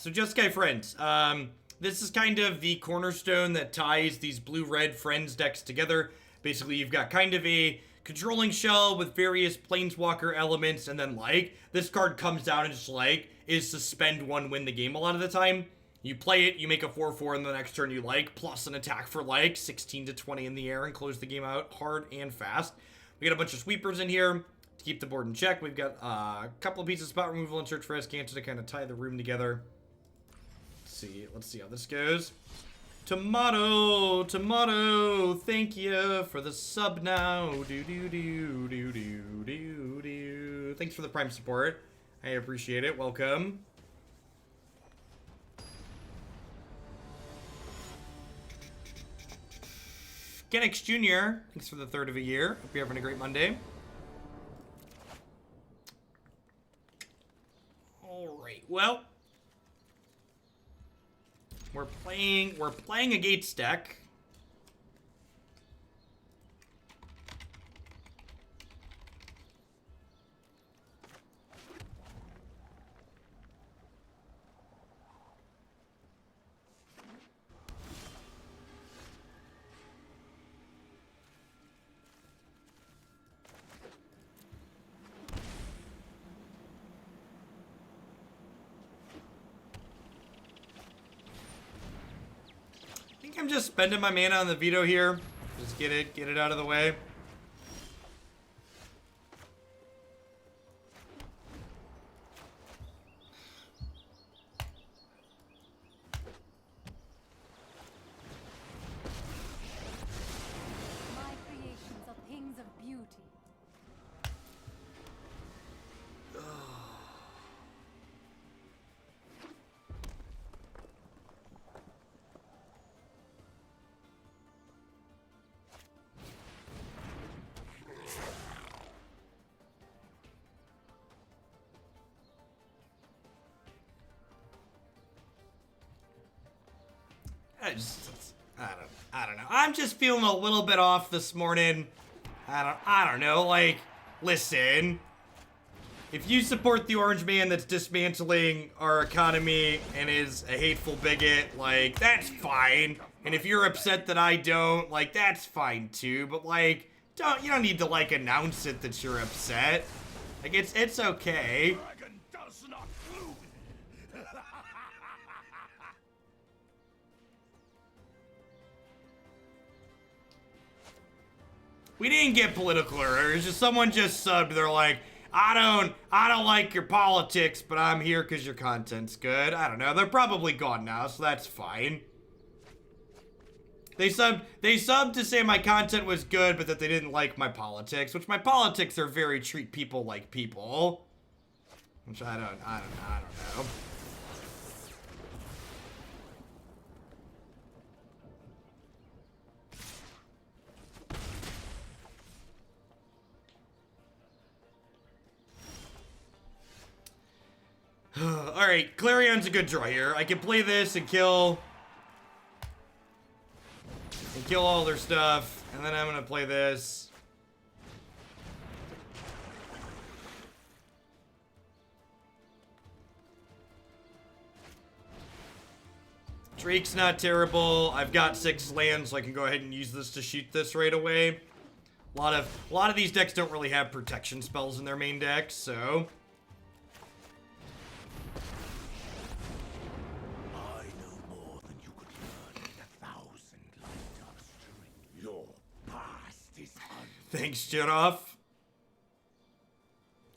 so Jeskai Friends. This is kind of the cornerstone that ties these blue-red Friends decks together. Basically, you've got kind of a controlling shell with various Planeswalker elements, and then, like, this card comes down and just, like, is suspend one, win the game a lot of the time. You play it, you make a 4/4, and the next turn you, like, plus an attack for, like, 16 to 20 in the air and close the game out hard and fast. We got a bunch of sweepers in here to keep the board in check. We've got a couple of pieces of spot removal and search for Azcanta to kind of tie the room together. Let's see how this goes. Tomato, thank you for the sub now. Thanks for the Prime support. I appreciate it. Welcome. Genix Jr., thanks for the 3rd of a year. Hope you're having a great Monday. Alright, well. We're playing a Gates deck. I'm just spending my mana on the Veto here. Just get it out of the way. My creations are things of beauty. I don't know. I'm just feeling a little bit off this morning. I don't know. Like, listen. If you support the orange man that's dismantling our economy and is a hateful bigot, like, that's fine. And if you're upset that I don't, like, that's fine too. But, like, you don't need to, like, announce it that you're upset. Like, it's okay. We didn't get political earlier. It's just someone just subbed. They're like, I don't like your politics, but I'm here because your content's good. I don't know. They're probably gone now, so that's fine. They subbed to say my content was good, but that they didn't like my politics, which my politics are very treat people like people. Which I don't know. Alright, Clarion's a good draw here. I can play this and kill all their stuff, and then I'm gonna play this. Drake's not terrible. I've got 6 lands, so I can go ahead and use this to shoot this right away. A lot of these decks don't really have protection spells in their main deck, so thanks, Jiroff.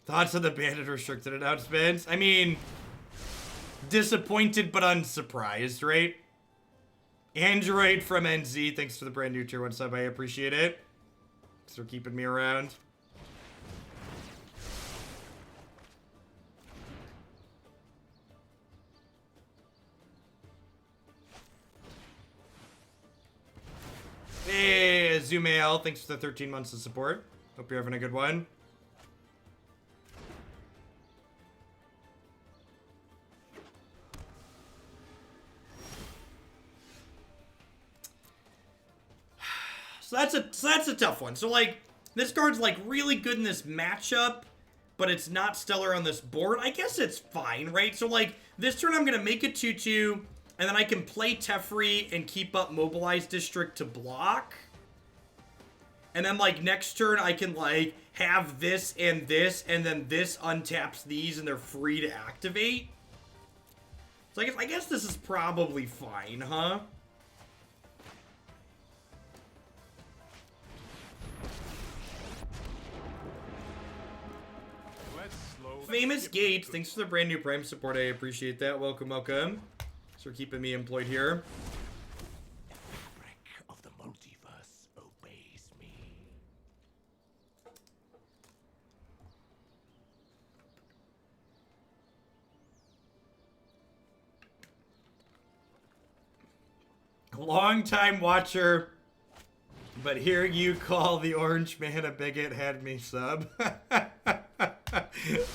Thoughts on the banded restricted announcements? I mean, disappointed but unsurprised, right? Android from NZ, thanks for the brand new tier 1 sub. I appreciate it. Thanks for keeping me around. Hey, Zumail, thanks for the 13 months of support. Hope you're having a good one. So that's a tough one. So, like, this card's, like, really good in this matchup, but it's not stellar on this board. I guess it's fine, right? So, like, This turn I'm going to make a 2/2, and then I can play Teferi and keep up Mobilized District to block. And then, like, next turn I can, like, have this, and then this untaps these, and they're free to activate. So I guess this is probably fine, huh? Famous Gates, thanks for the brand new Prime support. I appreciate that. Welcome, welcome. Thanks for keeping me employed here. The fabric of the multiverse obeys me. Long-time watcher, but here you call the orange man a bigot had me sub.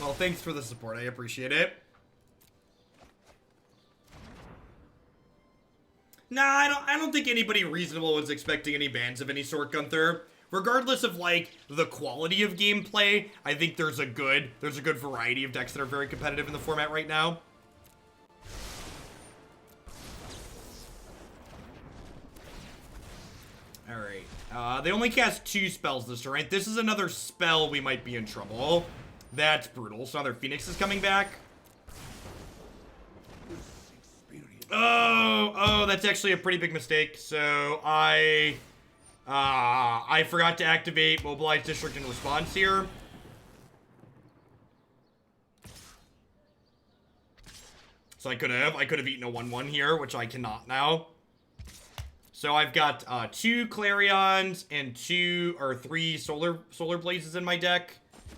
Well, thanks for the support. I appreciate it. Nah, I don't think anybody reasonable was expecting any bans of any sort, Gunther. Regardless of, like, the quality of gameplay, I think there's a good variety of decks that are very competitive in the format right now. Alright. They only cast 2 spells this turn, right? This is another spell we might be in trouble. That's brutal. So another Phoenix is coming back. Oh, that's actually a pretty big mistake. So I forgot to activate Mobilized District in response here. So I could have eaten a 1/1 here, which I cannot now. So I've got 2 Clarions and 3 Solar Blazes in my deck.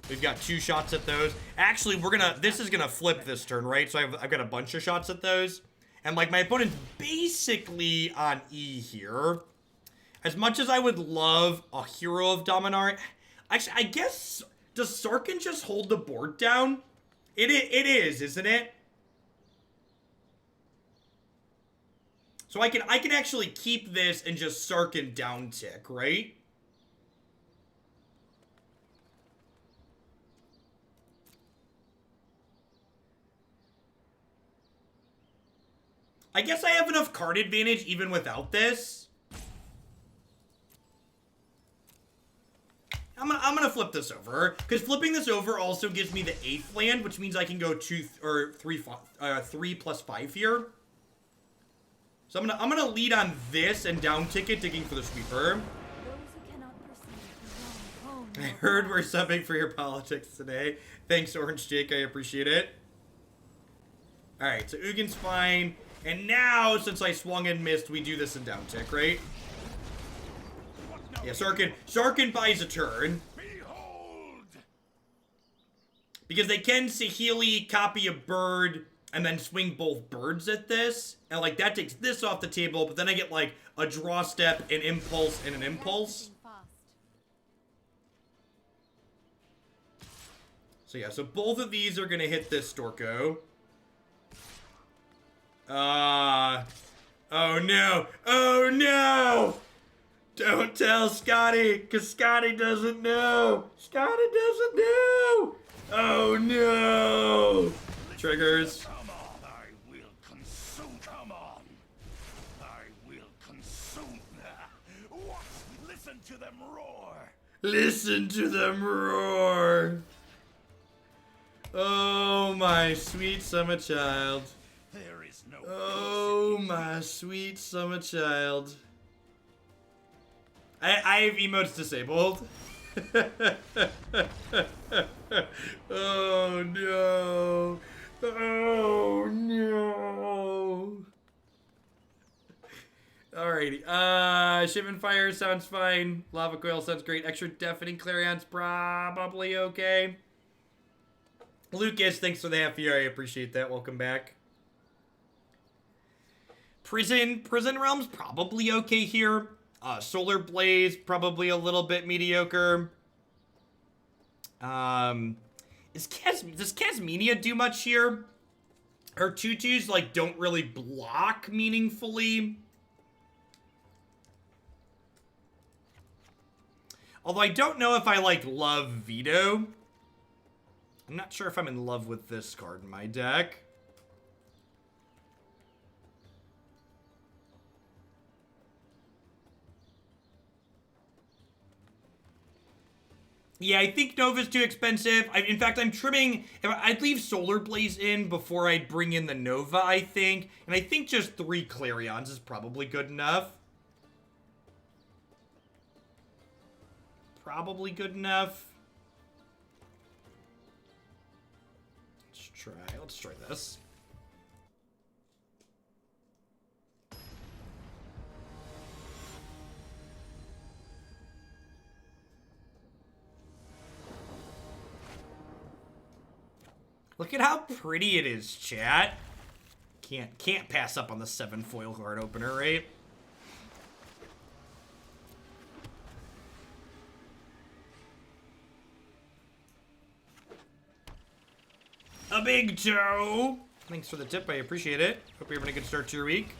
We've got 2 shots at those. Actually, this is gonna flip this turn, right? So I've got a bunch of shots at those. And, like, my opponent's basically on E here. As much as I would love a Hero of Dominaria... Actually, I guess... Does Sarkhan just hold the board down? It is, isn't it? So I can actually keep this and just Sarkhan down tick, right? I guess I have enough card advantage even without this. I'm gonna flip this over, because flipping this over also gives me the 8th land, which means I can go 3 plus 5 here. So I'm gonna lead on this and down ticket, digging for the sweeper. I heard we're subbing for your politics today. Thanks, Orange Jake. I appreciate it. All right, so Ugin's fine. And now, since I swung and missed, we do this in down tick, right? Yeah, Sarkhan buys a turn. Because they can Saheeli, copy a bird, and then swing both birds at this. And, like, that takes this off the table, but then I get, like, a draw step, an impulse, and an impulse. So, yeah, so both of these are going to hit this Storko. Oh, no. Oh, no! Don't tell Scotty, because Scotty doesn't know. Scotty doesn't know. Oh, no. Triggers. Come on, I will consume. Come on. I will consume. What? Listen to them roar. Listen to them roar. Oh, my sweet summer child. There is no. Oh, my sweet summer child. I have emotes disabled. Oh, no. Oh, no. Alrighty. Shivan Fire sounds fine. Lava Coil sounds great. Extra Deafening Clarion's probably okay. Lucas, thanks for the half year. I appreciate that. Welcome back. Prison Realm's probably okay here. Solar Blaze, probably a little bit mediocre. Does Kasmina do much here? Her 2/2s, like, don't really block meaningfully. Although I don't know if I, like, love Veto. I'm not sure if I'm in love with this card in my deck. Yeah, I think Nova's too expensive. In fact, I'm trimming... I'd leave Solar Blaze in before I'd bring in the Nova, I think. And I think just 3 Clarions is probably good enough. Probably good enough. Let's try this. Look at how pretty it is, chat. Can't pass up on the 7 foil card opener, right? A big toe. Thanks for the tip, I appreciate it. Hope you're having a good start to your week.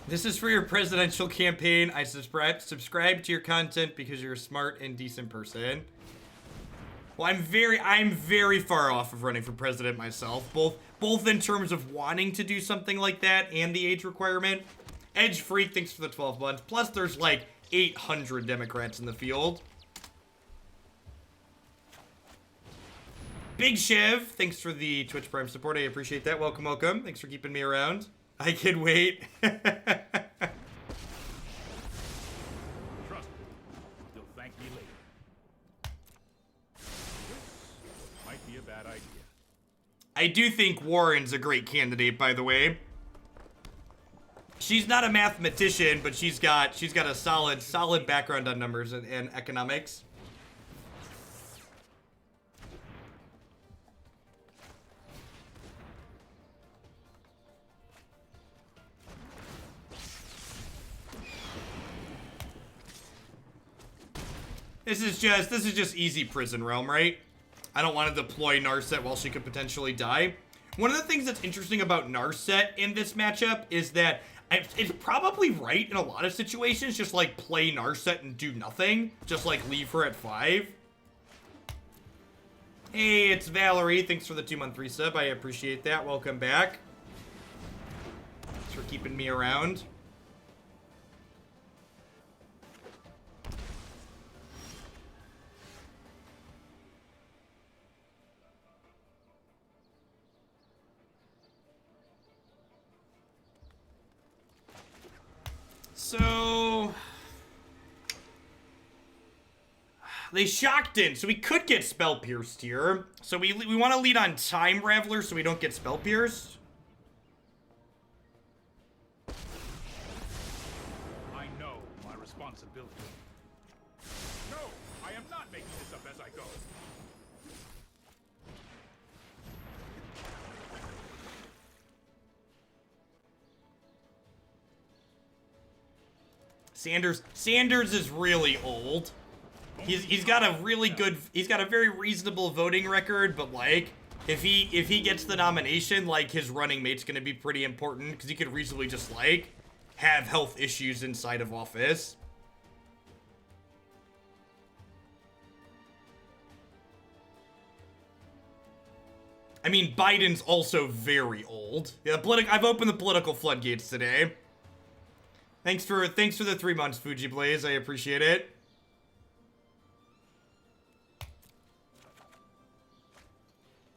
This is for your presidential campaign. I subscribe to your content because you're a smart and decent person. Well, I'm very far off of running for president myself, both in terms of wanting to do something like that and the age requirement. Edge Freak, thanks for the 12 months. Plus, there's like 800 Democrats in the field. Big Chev, thanks for the Twitch Prime support. I appreciate that. Welcome, welcome. Thanks for keeping me around. I can wait. Trust me. You'll thank me later. This might be a bad idea. I do think Warren's a great candidate, by the way. She's not a mathematician, but she's got a solid background on numbers and economics. This is just easy prison realm, right? I don't want to deploy Narset while she could potentially die. One of the things that's interesting about Narset in this matchup is that it's probably right in a lot of situations, just like play Narset and do nothing. Just like leave her at 5. Hey, it's Valerie. Thanks for the 2-month resub. I appreciate that. Welcome back. Thanks for keeping me around. So they shocked in, so we could get spell pierced here. So we want to lead on time Raveler so we don't get spell pierced. I know my responsibility. No, I am not making this up as I go. Sanders is really old. He's got a really good, he's got a very reasonable voting record, but like if he gets the nomination, like his running mate's gonna be pretty important because he could reasonably just like have health issues inside of office. I mean, Biden's also very old. Yeah, I've opened the political floodgates today. Thanks for the 3 months, Fuji Blaze. I appreciate it.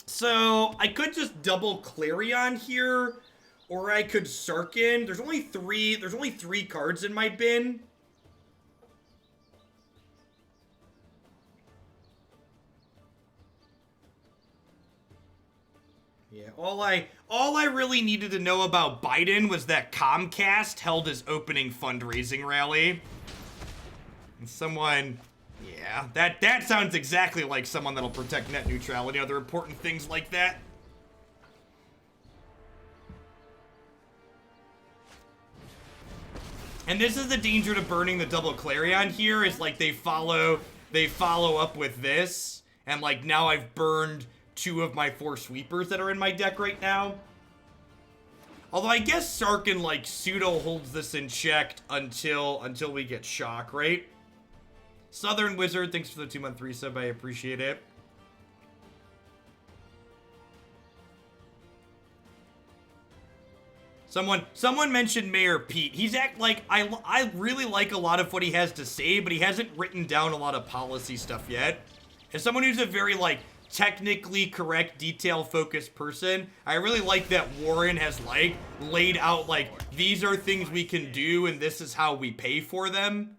So I could just double Clarion here, or I could Sarkhan. There's only three cards in my bin. Yeah, all I really needed to know about Biden was that Comcast held his opening fundraising rally. And someone, yeah, that sounds exactly like someone that'll protect net neutrality, other important things like that. And this is the danger to burning the double Clarion here, is like they follow up with this, and like now I've burned 2 of my 4 sweepers that are in my deck right now. Although I guess Sarkhan like pseudo holds this in check until we get shock, right? Southern Wizard, thanks for the 2-month resub, I appreciate it. Someone mentioned Mayor Pete. He's I really like a lot of what he has to say, but he hasn't written down a lot of policy stuff yet. As someone who's a very like technically correct, detail-focused person, I really like that Warren has like laid out like these are things we can do and this is how we pay for them.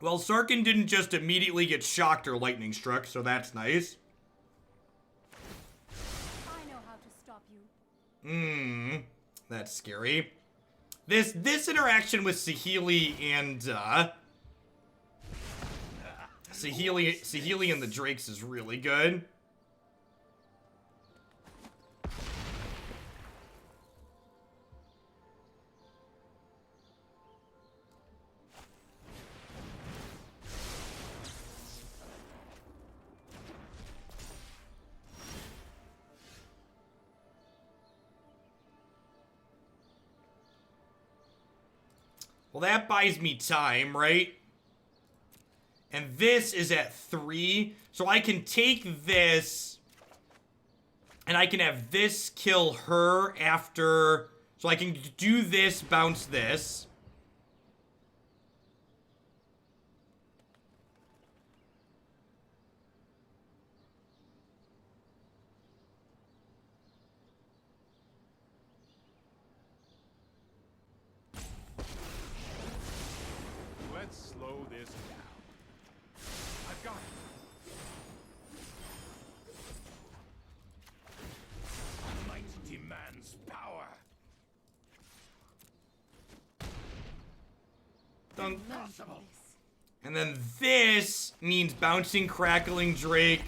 Well, Sarkhan didn't just immediately get shocked or lightning struck, so that's nice. I know how to stop you. That's scary. This interaction with Saheeli and Saheeli and the Drakes is really good. Well, that buys me time, right? And this is at 3. So I can take this. And I can have this kill her after. So I can do this, bounce this. Slow this down. I've got it. Might demands power. Dunk. Impossible. And then this means bouncing Crackling Drake.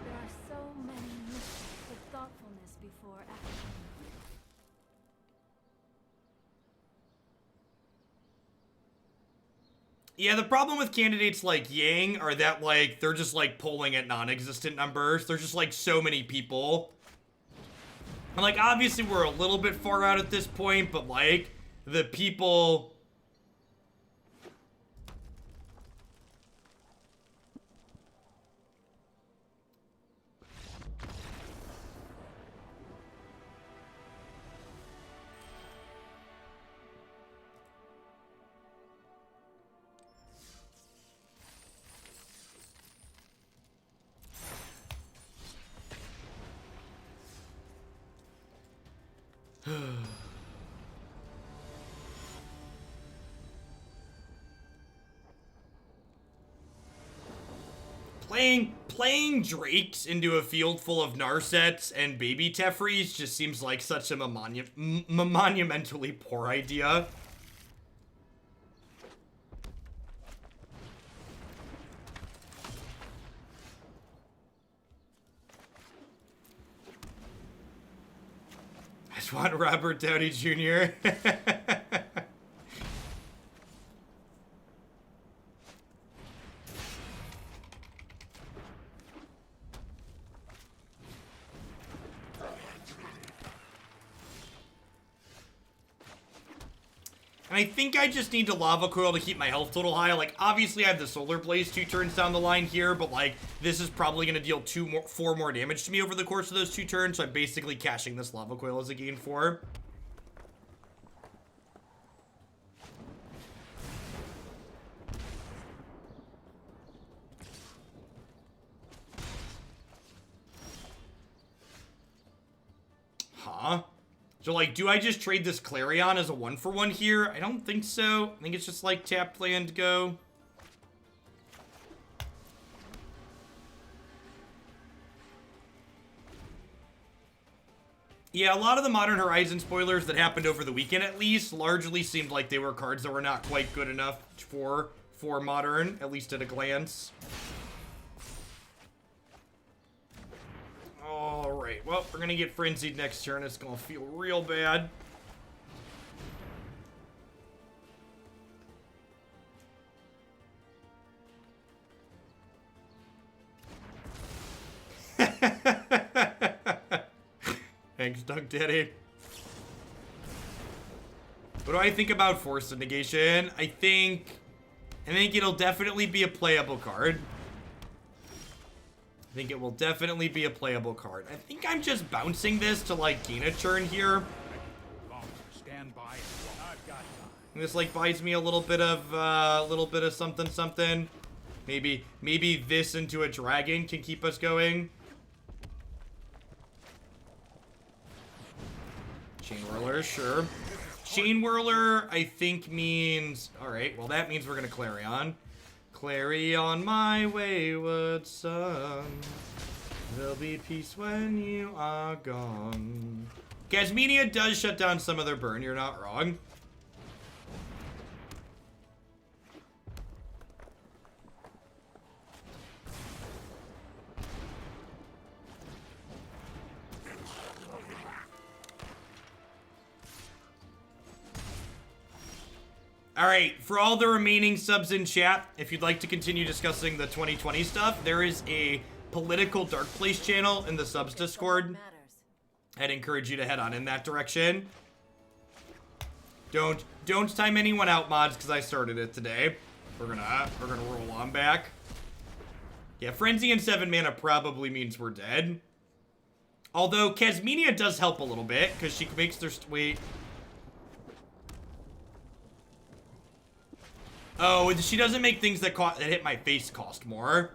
There are so many missions with thoughtfulness before action. Yeah, the problem with candidates like Yang are that, like, they're just, like, polling at non-existent numbers. There's just, like, so many people. And, like, obviously we're a little bit far out at this point, but, like, the people... Playing Drakes into a field full of Narsets and baby Teferis just seems like such a monumentally poor idea. I just want Robert Downey Jr. And I think I just need to Lava Coil to keep my health total high. Like, obviously I have the Solar Blaze 2 turns down the line here, but, like, this is probably going to deal 4 more damage to me over the course of those 2 turns, so I'm basically cashing this Lava Coil as a gain 4. Huh? So, like, do I just trade this Clarion as a 1-for-1 here? I don't think so. I think it's just, like, tapped land go. Yeah, a lot of the Modern Horizon spoilers that happened over the weekend, at least, largely seemed like they were cards that were not quite good enough for Modern, at least at a glance. Alright, well, we're gonna get Frenzied next turn. It's gonna feel real bad. Thanks, Doug Daddy. What do I think about Force Negation? I think it'll definitely be a playable card. I think it will definitely be a playable card. I think I'm just bouncing this to like gain a turn here. Stand by. I've got time. This like buys me a little bit of something. Maybe this into a dragon can keep us going. Chain Whirler, sure. Chain Whirler, I think means... Alright, well that means we're gonna Clarion. Clarion, my wayward son. There'll be peace when you are gone. Kasmina does shut down some of their burn, you're not wrong. Alright, for all the remaining subs in chat, if you'd like to continue discussing the 2020 stuff, there is a political Dark Place channel in the subs Discord. I'd encourage you to head on in that direction. Don't time anyone out, mods, because I started it today. We're gonna roll on back. Yeah, Frenzy and 7 mana probably means we're dead. Although Kasmina does help a little bit, because she makes their wait. Oh, she doesn't make things that hit my face cost more.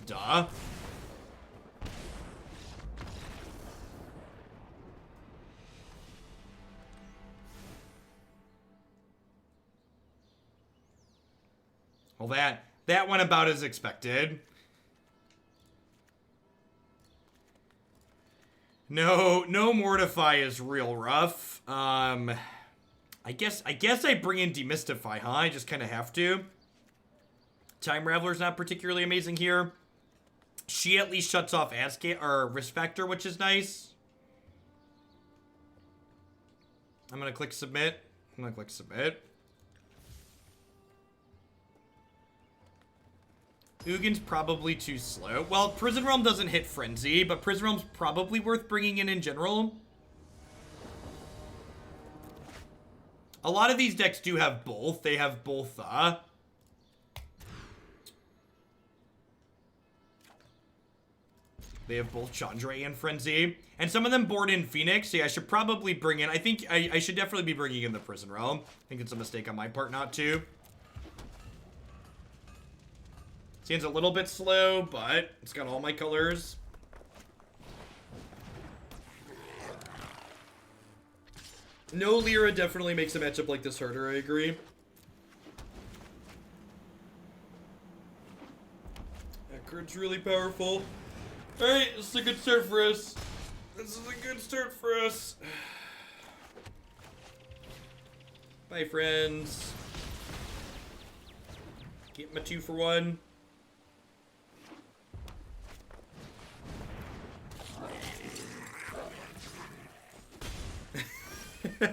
Duh. Well, that went about as expected. No Mortify is real rough. I guess I bring in Demystify, huh? I just kind of have to. Time Raveler's not particularly amazing here. She at least shuts off Azcanta or Risk Factor, which is nice. I'm gonna click submit. Ugin's probably too slow. Well, Prison Realm doesn't hit Frenzy, but Prison Realm's probably worth bringing in general. A lot of these decks do have both. They have both, they have both Chandra and Frenzy. And some of them board in Phoenix. So yeah, I should probably bring in... I think I should definitely be bringing in the Prison Realm. I think it's a mistake on my part not to. Seems a little bit slow, but it's got all my colors. No Lyra definitely makes a matchup like this harder, I agree. That card's really powerful. Alright, this is a good start for us. Bye, friends. Get my 2 for 1. If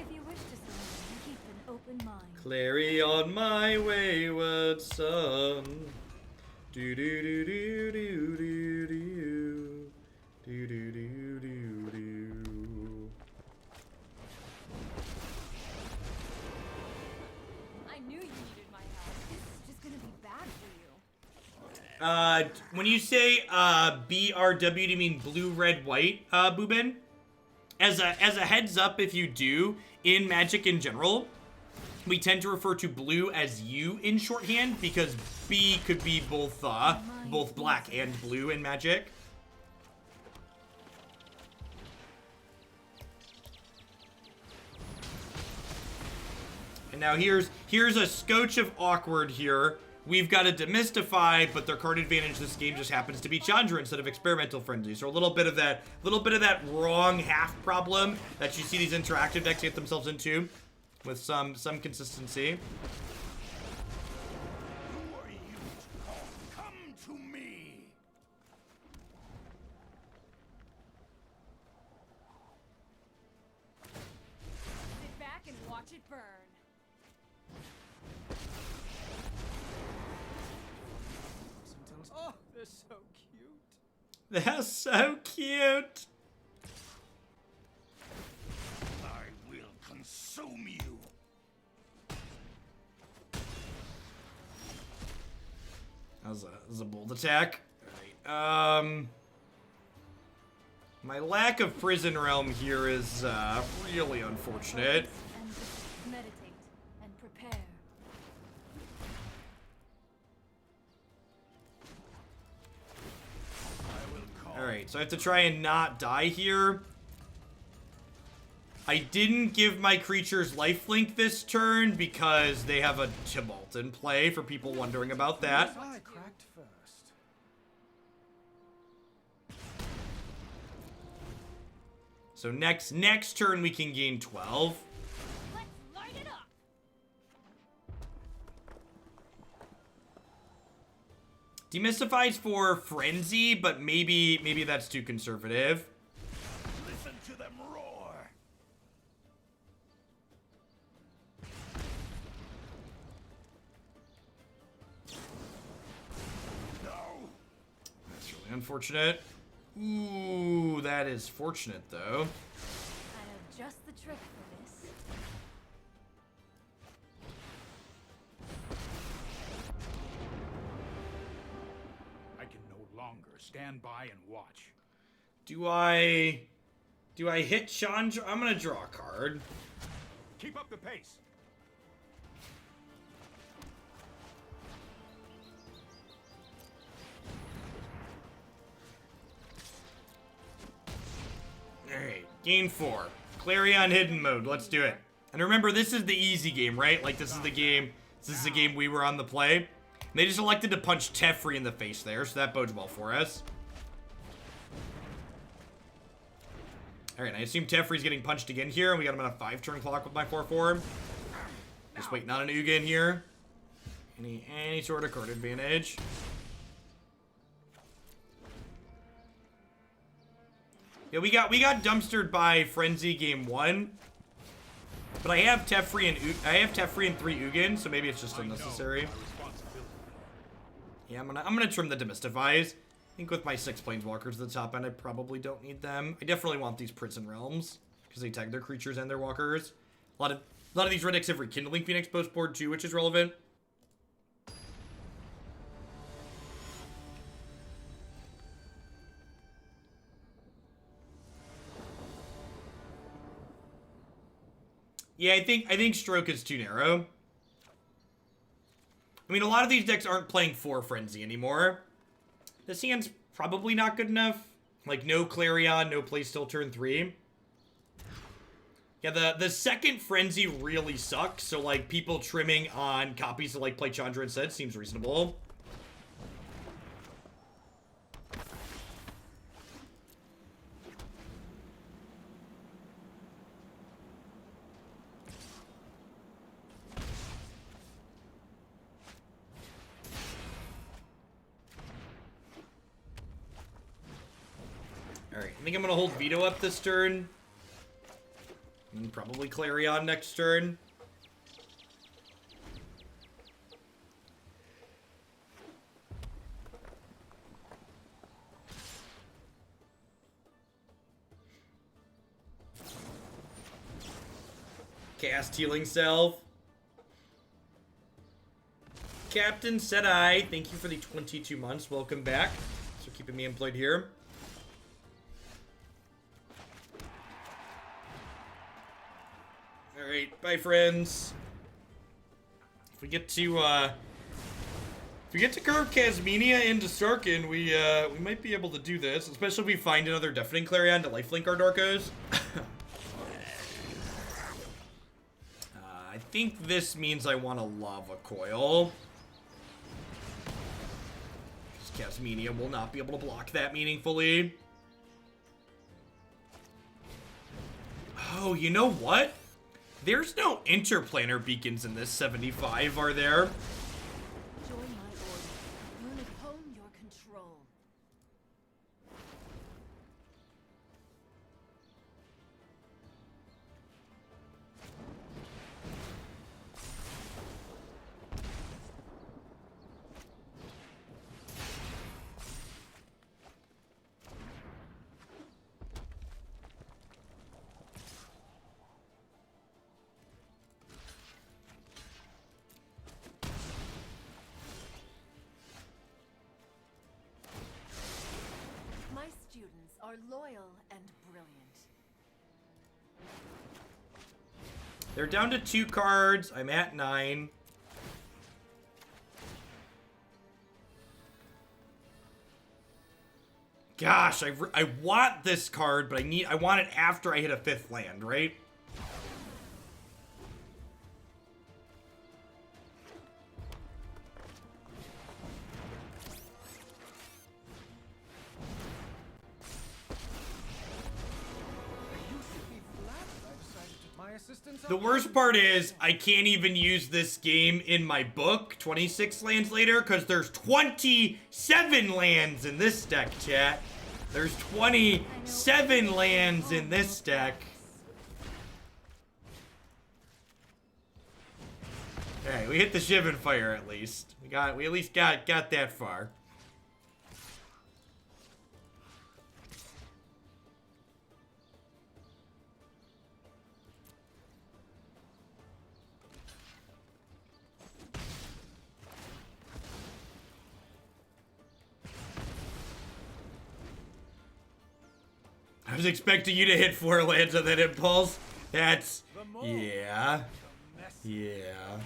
you wish to surrender, keep an open mind. Clarion, my wayward son. Do do do do do do do do do do do do. I knew you needed my help. This is just gonna be bad for you. When you say BRW, do you mean blue, red, white, Boobin? As a heads up, if you do, in Magic in general, we tend to refer to blue as U in shorthand because B could be both black and blue in Magic. And now here's a scotch of awkward here. We've got a Demystify, but their card advantage this game just happens to be Chandra instead of Experimental Frenzy. So a little bit of that wrong half problem that you see these interactive decks get themselves into, with some consistency. Who are you to call? Come to me. Sit back and watch it burn. Oh, they're so cute. They're so cute. consume you. That was a bold attack. Alright, my lack of Prison Realm here is really unfortunate. And just meditate and prepare. Alright, so I have to try and not die here. I didn't give my creatures lifelink this turn because they have a Tibalt in play, for people wondering about that. I cracked first. So next turn we can gain 12. Let's light it up. Demystify's for Frenzy, but maybe that's too conservative. Listen to them roar. No. That's really unfortunate. Ooh, that is fortunate though. I have just the trick for this. I can no longer stand by and watch. Do I hit Chandra? I'm gonna draw a card. Keep up the pace. Alright, gain 4. Clarion hidden mode, let's do it. And remember, this is the easy game, right? Like, this is the game we were on the play. And they just elected to punch Teferi in the face there, so that bodes well for us. Alright, I assume Teferi's getting punched again here, and we got him on a 5-turn clock with my 4/4. Just waiting on an Ugin here. Any sort of card advantage. Yeah, we got dumpstered by Frenzy game 1. But I have Teferi and 3 Ugin, so maybe it's just unnecessary. Yeah, I'm gonna trim the Demystifies. I think with my 6 planeswalkers at the top end, I probably don't need them. I definitely want these Prison Realms because they tag their creatures and their walkers. A lot of these red decks have Rekindling Phoenix post board too, which is relevant. Yeah, I think Stroke is too narrow. I mean, a lot of these decks aren't playing for Frenzy anymore. This hand's probably not good enough. Like, no Clarion, no play still turn 3. Yeah, the second Frenzy really sucks, so, like, people trimming on copies to, like, play Chandra instead seems reasonable. Alright, I think I'm gonna hold Veto up this turn. And probably Clarion next turn. Cast Healing Self. Captain Sedai, thank you for the 22 months. Welcome back. So keeping me employed here. Alright, bye friends. If we get to curve Kasmina into Sarkhan, we might be able to do this, especially if we find another Deafening Clarion to lifelink our Darkos. I think this means I want a Lava Coil. Because Kasmina will not be able to block that meaningfully. Oh, you know what? There's no interplanar beacons in this 75, are there? Join my order. Learn to hone your control. They're down to 2 cards. I'm at 9. Gosh, I want this card, but I want it after I hit a 5th land, right? The worst part is I can't even use this game in my book 26 lands later because there's 27 lands in this deck, chat. There's 27 lands in this deck. Okay, we hit the Shivan Fire at least. We at least got that far. I was expecting you to hit 4 lands on that impulse. That's... yeah. Yeah.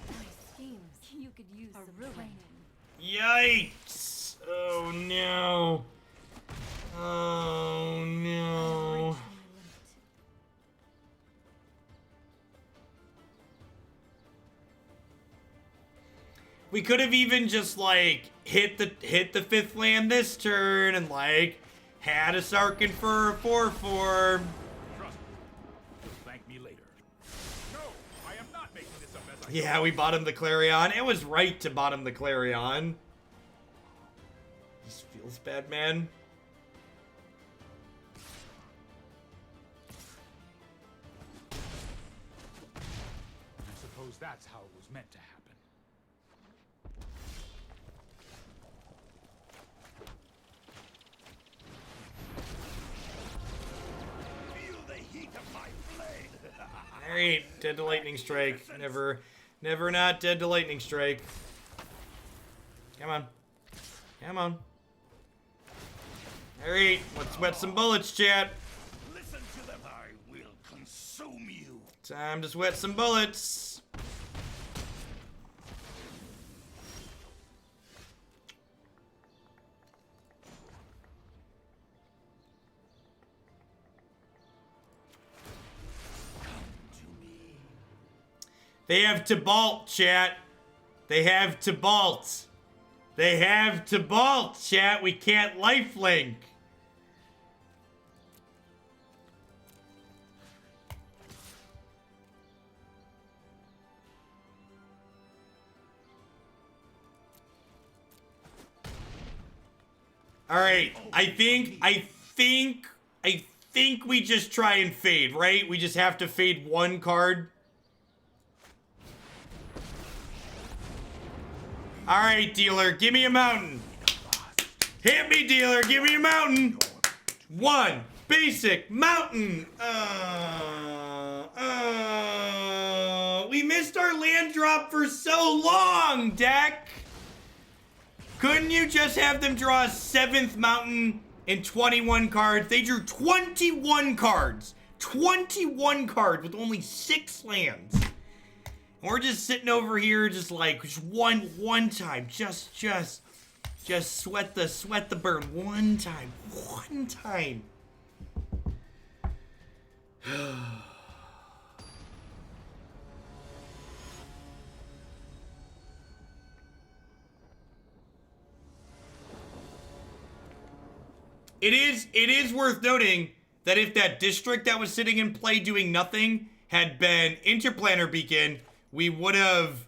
My schemes. You could use some training. Yikes! Oh no. Oh no. We could have even just like hit the 5th land this turn and like had a Sarkhan for a 4/4. Trust me. You'll thank me later. No, I am not making this up as I Yeah, we bottomed the Clarion. It was right to bottom the Clarion. This feels bad, man. I suppose that's how it was meant to happen. Feel the heat of my blade. Alright, dead to Lightning Strike. Never not dead to Lightning Strike. Come on. Come on. Alright, let's sweat some bullets, chat. Listen to them. I will consume you. Time to sweat some bullets. They have Tibalt, chat. They have Tibalt. They have Tibalt, chat. We can't lifelink. All right, I think we just try and fade, right? We just have to fade 1 card. All right, dealer, give me a mountain. Hit me, dealer, give me a mountain. 1 basic mountain. We missed our land drop for so long, deck. Couldn't you just have them draw a 7th mountain in 21 cards? They drew 21 cards. 21 cards with only 6 lands. And we're just sitting over here just like just one time. Just sweat the burn one time. One time. It is worth noting that if that district that was sitting in play doing nothing had been Interplanar Beacon, we would have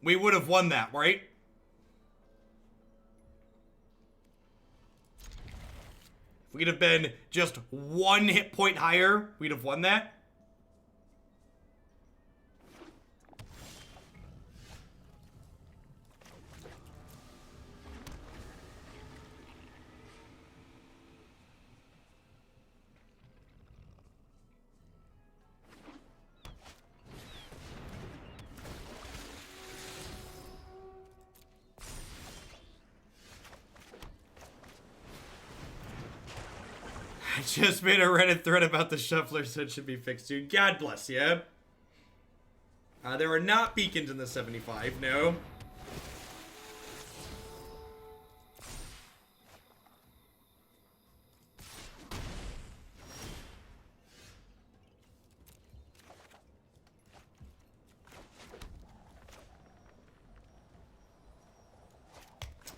won that, right? If we'd have been just 1 hit point higher, we'd have won that. I just made a Reddit thread about the shuffler, so it should be fixed soon. God bless you. There are not beacons in the 75, no.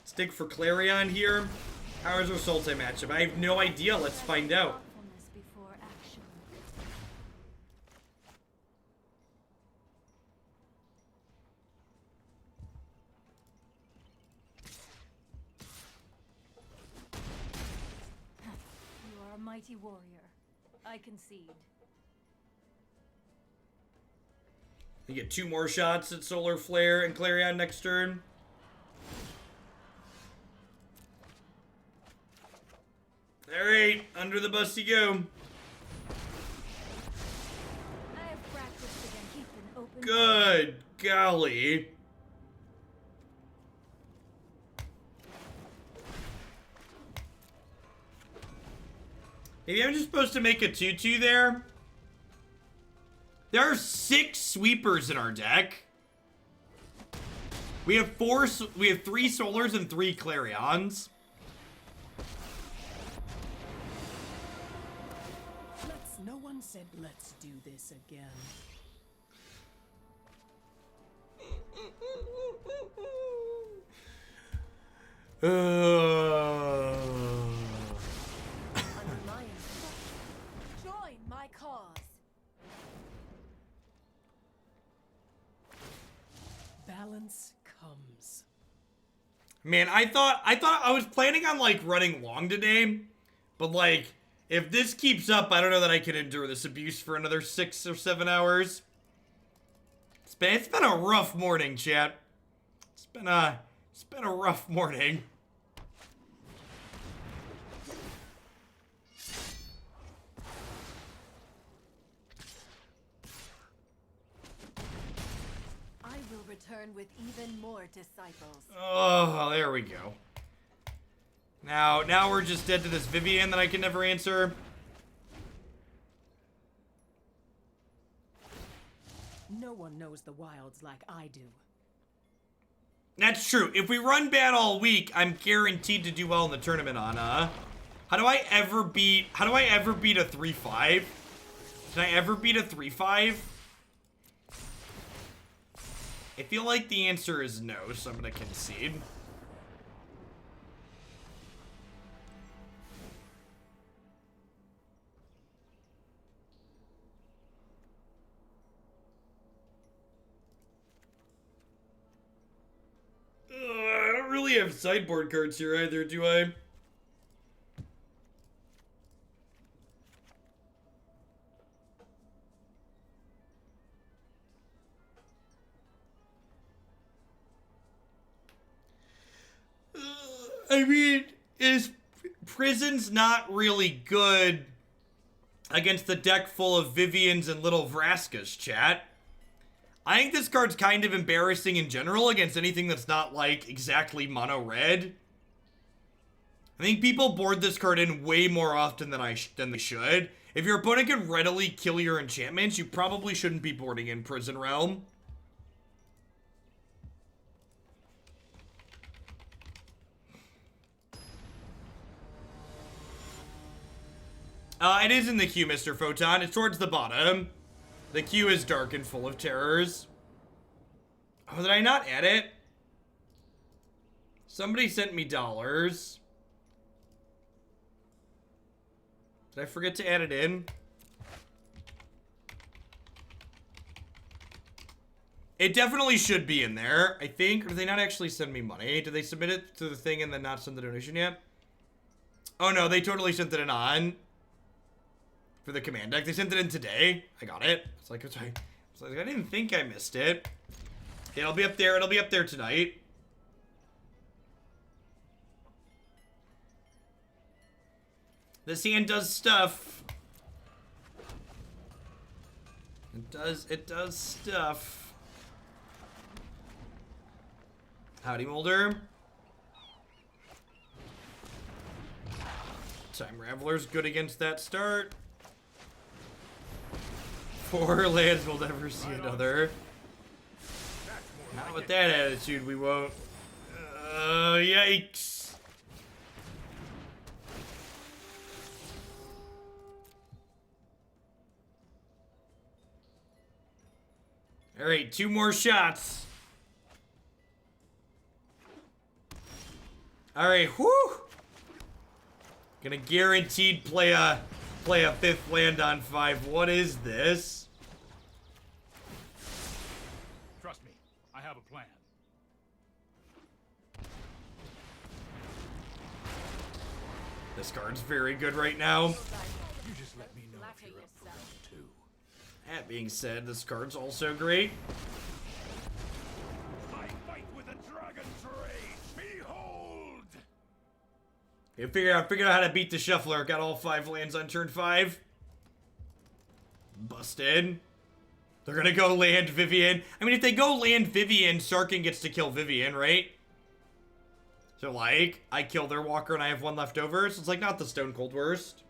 Stick for Clarion here. How is our Sultai matchup? I have no idea. Let's find out. Thoughtfulness before action. You are a mighty warrior. I concede. You get 2 more shots at Solar Flare and Clarion next turn. Alright, under the bus you go. I have practiced against keeping open. Good golly. Maybe I'm just supposed to make a 2-2 there. There are 6 sweepers in our deck. We have 3 Solars and 3 Clarions. No one said let's do this again. Under my instruction, join my cause. Balance comes. Man, I thought I was planning on like running long today, but like if this keeps up, I don't know that I can endure this abuse for another 6 or 7 hours. It's been a rough morning, chat. It's been a rough morning. I will return with even more disciples. Oh, there we go. Now we're just dead to this Vivian that I can never answer. No one knows the wilds like I do. That's true. If we run bad all week, I'm guaranteed to do well in the tournament, Anna. How do I ever beat a 3-5? Can I ever beat a 3-5? I feel like the answer is no, so I'm gonna concede. I don't really have sideboard cards here either, do I? I mean, Prison's not really good against the deck full of Vivians and Little Vraskas, chat. I think this card's kind of embarrassing in general against anything that's not, like, exactly mono-red. I think people board this card in way more often than they should. If your opponent can readily kill your enchantments, you probably shouldn't be boarding in Prison Realm. It is in the queue, Mr. Photon. It's towards the bottom. The queue is dark and full of terrors. Oh, did I not add it? Somebody sent me dollars. Did I forget to add it in? It definitely should be in there, I think. Or did they not actually send me money? Did they submit it to the thing and then not send the donation yet? Oh no, they totally sent it in on. For the command deck. They sent it in today. I got it. It's like, I didn't think I missed it. Yeah, it'll be up there. It'll be up there tonight. This hand does stuff. It does stuff. Howdy, Molder. Time Raveler's good against that start. 4 lands will never see another. Not with that attitude, we won't. Yikes. Alright, 2 more shots. Alright, whew! Gonna guaranteed play a 5th land on 5. What is this? Trust me, I have a plan. This card's very good right now. You just let me know if you're up for round 2. That being said, this card's also great. I fight with a dragon's rage. Behold! I figured out how to beat the shuffler. Got all 5 lands on turn 5. Busted. They're gonna go land Vivian. I mean, if they go land Vivian, Sarkhan gets to kill Vivian, right? So, like, I kill their walker and I have 1 left over. So it's like not the stone cold worst.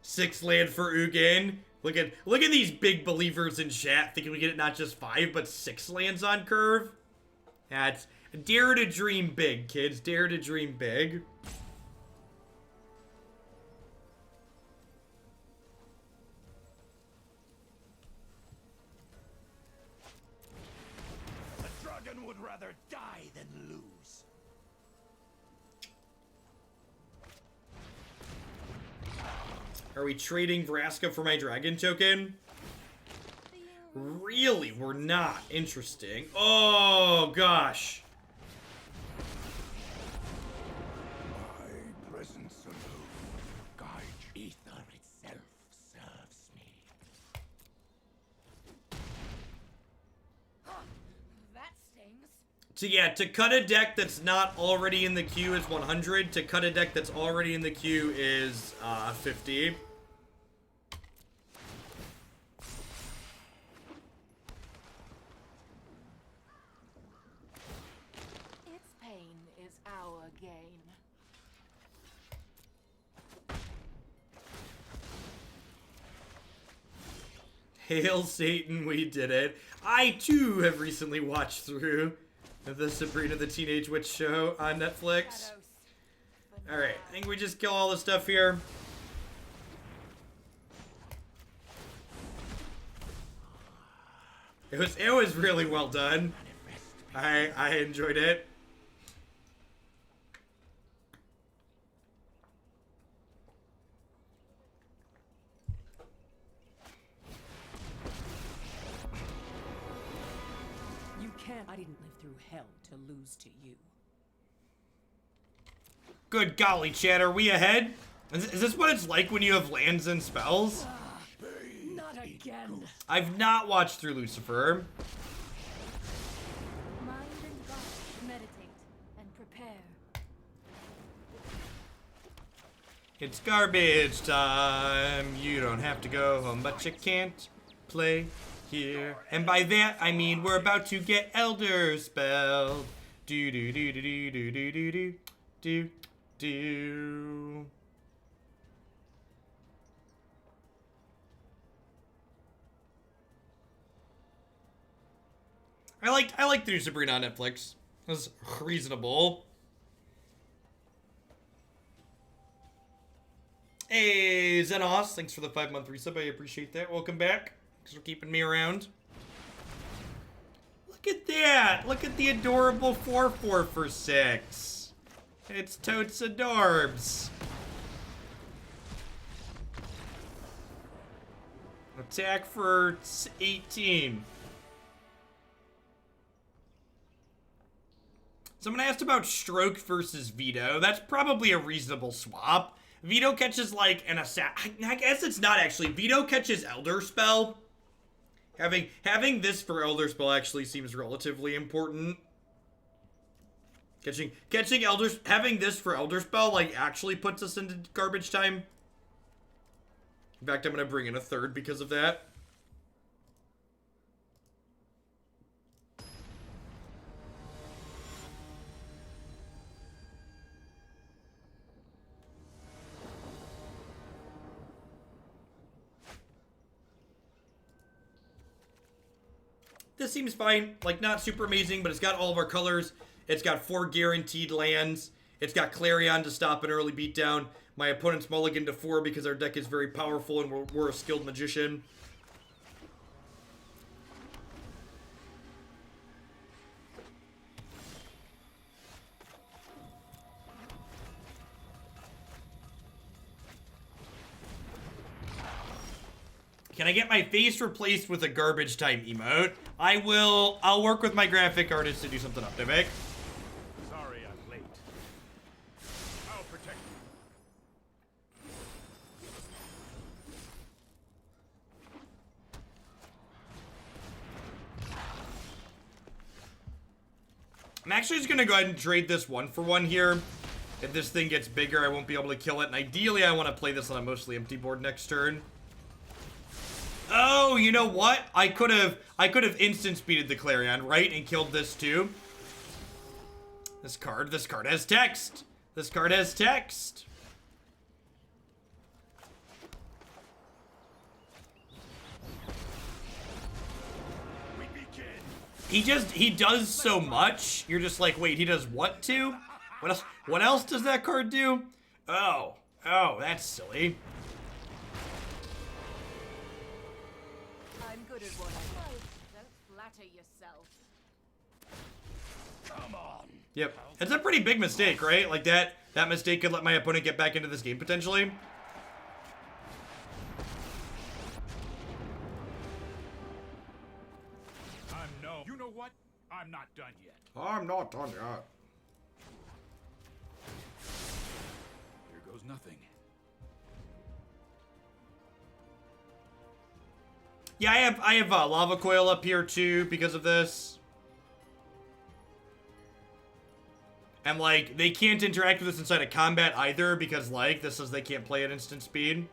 6 land for Ugin. Look at these big believers in chat thinking we get it not just 5 but 6 lands on curve. That's dare to dream big, kids. Dare to dream big. The dragon would rather die than lose. Are we trading Vraska for my dragon token? Really? We're not. Interesting. Oh, gosh. My presence alone guides ether itself serves me. That stings. So yeah, to cut a deck that's not already in the queue is 100. To cut a deck that's already in the queue is 50. Its pain is our gain. Hail Satan, we did it. I too have recently watched through the Sabrina the Teenage Witch show on Netflix. Alright, I think we just kill all the stuff here. It was really well done. I enjoyed it. You can't. I didn't live through hell to lose to you. Good golly, chat, are we ahead? Is this what it's like when you have lands and spells? Not again. I've not watched through Lucifer. Mind and body, meditate and prepare. It's garbage time. You don't have to go home, but you can't play here. And by that, I mean we're about to get Elder Spell. Do do do do do do do do do do do. I liked the new Sabrina on Netflix. It was reasonable. Hey, Zenos, thanks for the 5-month resub. I appreciate that. Welcome back. Thanks for keeping me around. Look at that. Look at the adorable 4/4 for 6. It's totes adorbs. Attack for 18. Someone asked about Stroke versus Veto. That's probably a reasonable swap. Veto catches like an assassin. I guess it's not actually. Veto catches Elder Spell. Having this for Elder Spell actually seems relatively important. Having this for Elder Spell like actually puts us into garbage time. In fact, I'm gonna bring in a 3rd because of that. this seems fine. Like, not super amazing, but it's got all of our colors. It's got 4 guaranteed lands. It's got Clarion to stop an early beatdown. My opponent's mulligan to 4 because our deck is very powerful and we're a skilled magician. Can I get my face replaced with a garbage time emote? I'll work with my graphic artist to do something up, Vivek. Sorry I'm late. I'll protect you. I'm actually just gonna go ahead and trade this 1-for-1 here. If this thing gets bigger, I won't be able to kill it, and ideally I want to play this on a mostly empty board next turn. Oh, you know what? I could have instant speeded the Clarion, right? And killed this too. This card has text. This card has text. We begin. He does so much. You're just like, wait, he does what to? What else does that card do? Oh, that's silly. I'm good at what I do. Don't flatter yourself. Come on. Yep. It's a pretty big mistake, right? Like that mistake could let my opponent get back into this game potentially. You know what? I'm not done yet. I'm not done yet. Here goes nothing. Yeah, I have Lava Coil up here too because of this. And like, they can't interact with this inside of combat either because like, this says they can't play at instant speed.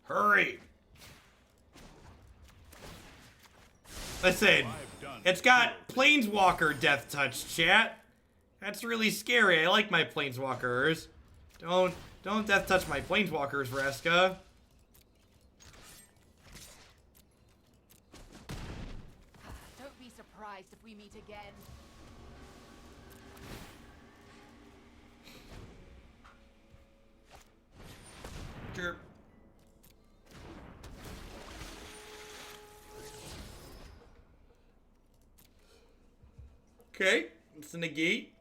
Hurry! Listen, it's got Planeswalker Death Touch, chat. That's really scary. I like my Planeswalkers. Don't Death Touch my Planeswalkers, Vraska. Don't be surprised if we meet again. Sure. Okay, it's a negate.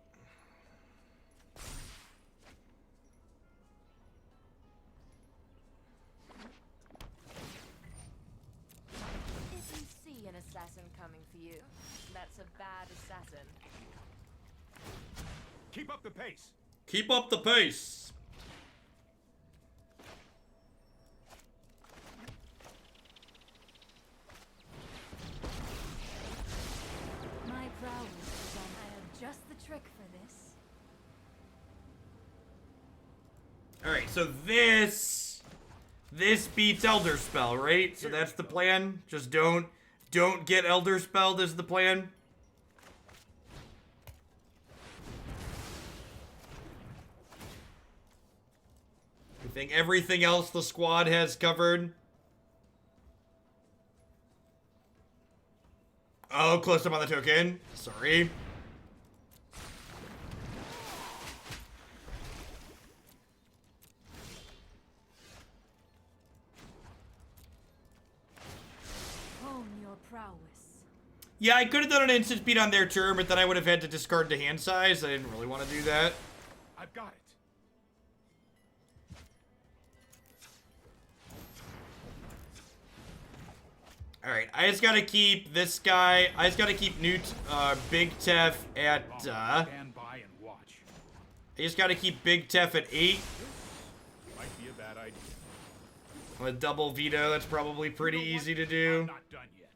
If you see an assassin coming for you, that's a bad assassin. Keep up the pace. Keep up the pace. My prowess is on. I have just the trick for this. Alright, so this beats Elder Spell, right? So that's the plan. Just don't get Elder Spelled is the plan. I think everything else the squad has covered. Oh, close up on the token. Sorry. Hone your prowess. Yeah, I could have done an instant speed on their turn, but then I would have had to discard to hand size. I didn't really want to do that. I've got it. Alright, I just gotta keep this guy. I just gotta keep Big Tef at, Stand by and watch. I just gotta keep Big Tef at 8. Might be a bad idea. With double Veto, that's probably pretty easy to do. I'm not done yet.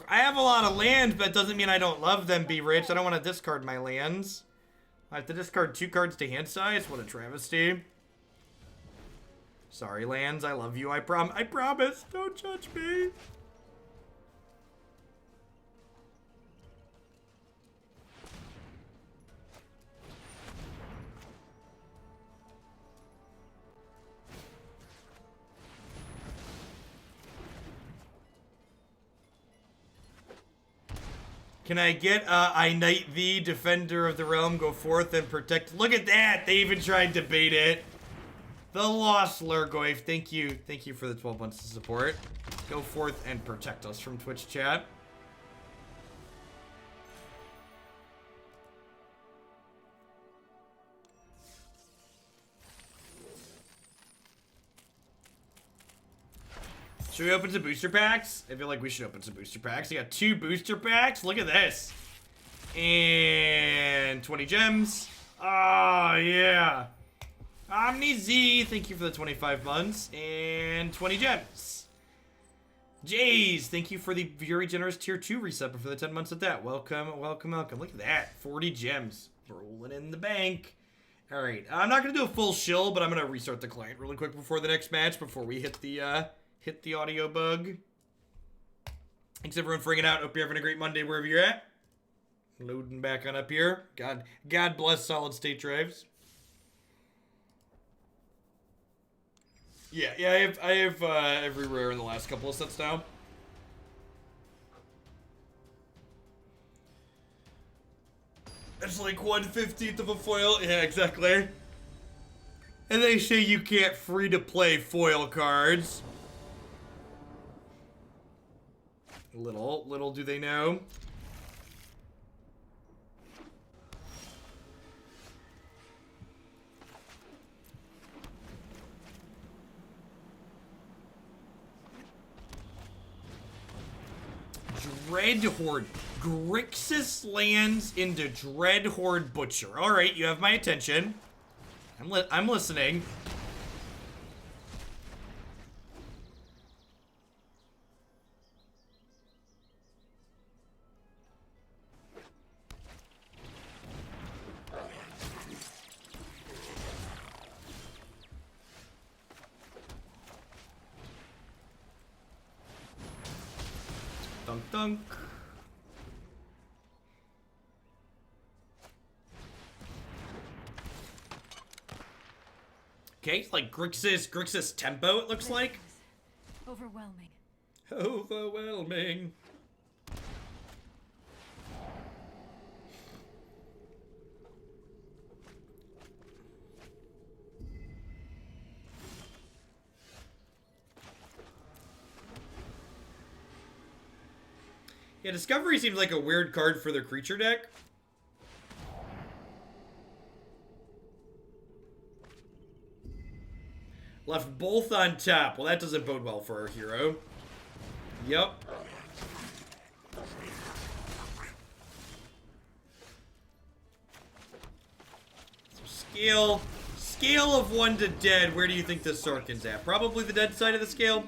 I have a lot of lands, but that doesn't mean I don't love them, Be Rich. I don't want to discard my lands. I have to discard 2 cards to hand size. What a travesty. Sorry, lands. I love you. I promise. Don't judge me. Can I get I knight thee, defender of the realm, go forth and protect? Look at that! They even tried to bait it. The Lost Lurgoyf, thank you. Thank you for the 12 months of support. Go forth and protect us from Twitch chat. Should we open some booster packs? I feel like we should open some booster packs. I got 2 booster packs. Look at this. And 20 gems. Oh, yeah. Omni Z, thank you for the 25 months. And 20 gems. Jays, thank you for the very generous tier 2 reset for the 10 months of that. Welcome, welcome, welcome. Look at that. 40 gems. Rolling in the bank. All right. I'm not going to do a full shill, but I'm going to restart the client really quick before the next match, before we hit the audio bug. Thanks everyone for hanging out. Hope you're having a great Monday wherever you're at. Loading back on up here. God bless solid state drives. Yeah, I have every rare in the last couple of sets now. It's like 1/15 of a foil. Yeah, exactly. And they say you can't free to play foil cards. Little do they know. Dreadhorde. Grixis lands into Dreadhorde Butcher. Alright, you have my attention. I'm listening. Dunk dunk. Okay, like Grixis tempo, it looks like. Overwhelming. Overwhelming. Yeah, Discovery seems like a weird card for their creature deck. Left both on top. Well, that doesn't bode well for our hero. Yep. So scale of 1 to dead. Where do you think this Sarkhan's at? Probably the dead side of the scale.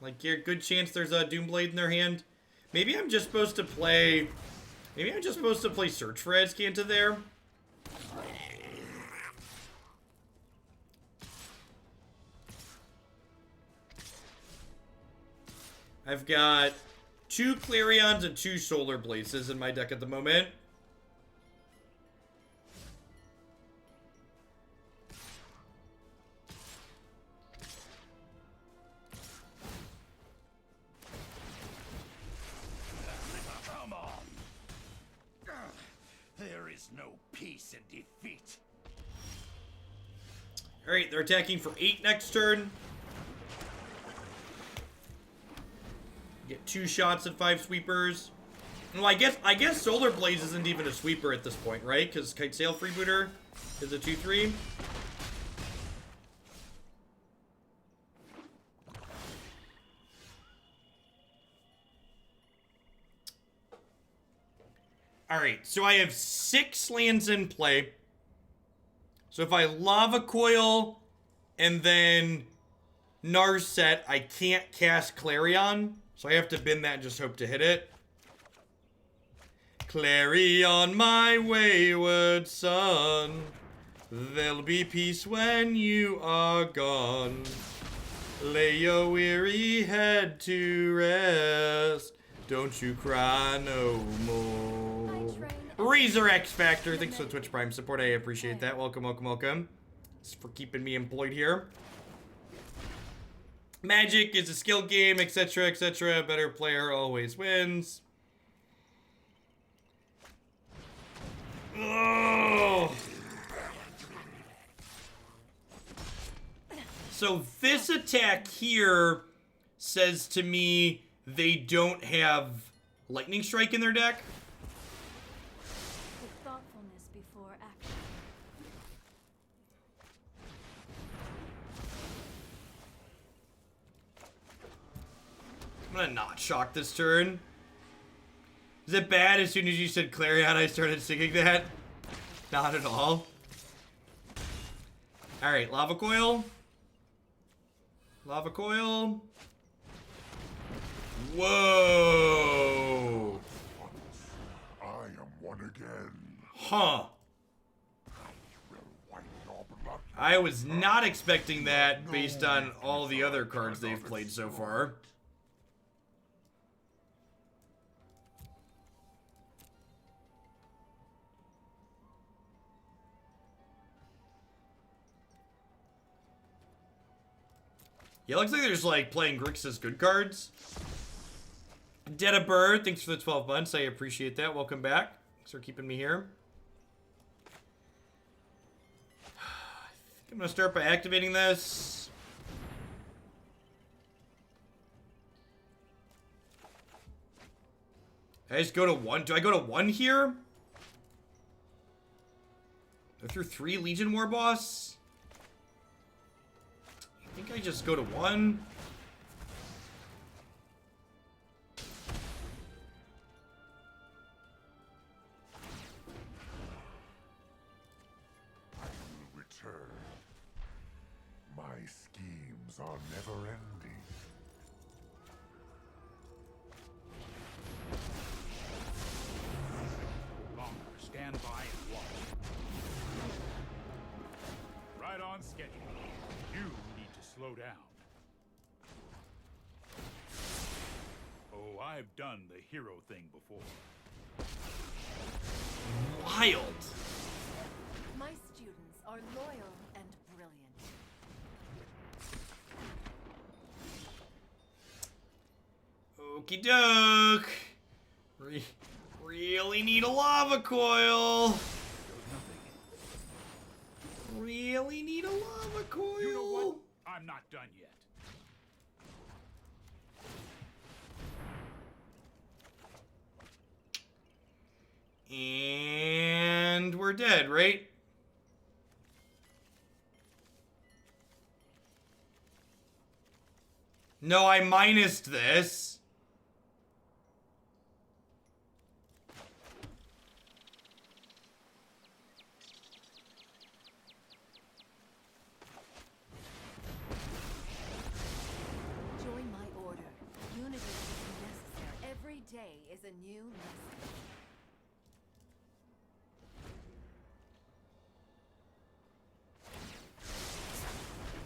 Like, yeah, good chance there's a Doomblade in their hand. Maybe I'm just supposed to play. Maybe I'm just supposed to play Search for Azcanta there. I've got 2 Clarions and 2 Solar Blazes in my deck at the moment. Come on. There is no peace in defeat. Alright, they're attacking for 8 next turn. Get 2 shots at 5 sweepers. Well, I guess Solar Blaze isn't even a sweeper at this point, right? Because Kite Sail Freebooter is a 2/3. Alright, so I have 6 lands in play. So if I Lava Coil and then Narset, I can't cast Clarion. So I have to bin that and just hope to hit it. Clarion, my wayward son, there'll be peace when you are gone. Lay your weary head to rest. Don't you cry no more. Razor X Factor, thanks for the Twitch Prime support. I appreciate that. Welcome, welcome, welcome. Thanks for keeping me employed here. Magic is a skill game, etc., etc. Better player always wins. Oh. So this attack here says to me they don't have Lightning Strike in their deck. With thoughtfulness before action. I'm gonna not shock this turn. Is it bad as soon as you said Clarion I started singing that? Not at all. Alright, Lava Coil. Lava Coil. Whoa! I am one again. Huh. I was not expecting that based on all the other cards they've played so far. Yeah, it looks like they're just like playing Grixis good cards. Dead a Bird, thanks for the 12 months. I appreciate that. Welcome back. Thanks for keeping me here. I think I'm gonna start by activating this. I just go to 1. Do I go to 1 here? Go through 3 Legion Warboss? I think I just go to 1. I will return. My schemes are never ending. Longer, stand by and watch. Right on schedule. You need to slow down. Oh, I've done the hero thing before. Wild. My students are loyal and brilliant. Okie doke. Really need a Lava Coil. Really need a Lava Coil. You know what? I'm not done yet. And we're dead, right? No, I minused this. Join my order. Unity is necessary. Every day is a new lesson.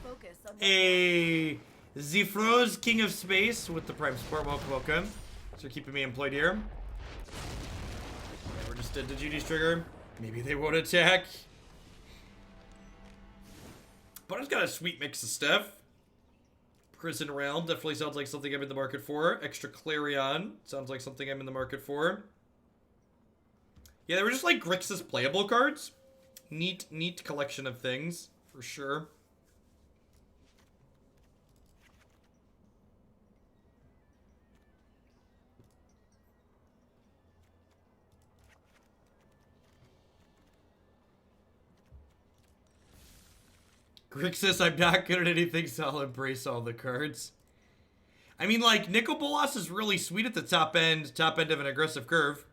Focus on A Zifro's King of Space with the Prime Support. Welcome, welcome. Thanks for keeping me employed here. We're just dead to Judy's trigger. Maybe they won't attack. But I've got a sweet mix of stuff. Prison Realm definitely sounds like something I'm in the market for. Extra Clarion sounds like something I'm in the market for. Yeah, they were just like Grixis playable cards. Neat collection of things, for sure. Grixis, I'm not good at anything, so I'll embrace all the cards. I mean, like, Nicol Bolas is really sweet at the top end of an aggressive curve.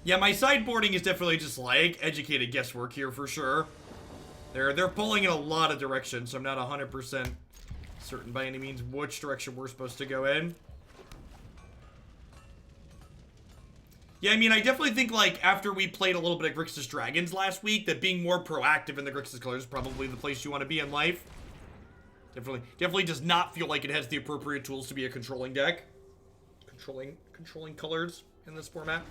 Yeah, my sideboarding is definitely just like educated guesswork here for sure. They're pulling in a lot of directions, so I'm not 100% certain by any means which direction we're supposed to go in. Yeah, I mean, I definitely think, like, after we played a little bit of Grixis Dragons last week, that being more proactive in the Grixis colors is probably the place you want to be in life. Definitely does not feel like it has the appropriate tools to be a controlling deck. Controlling colors in this format.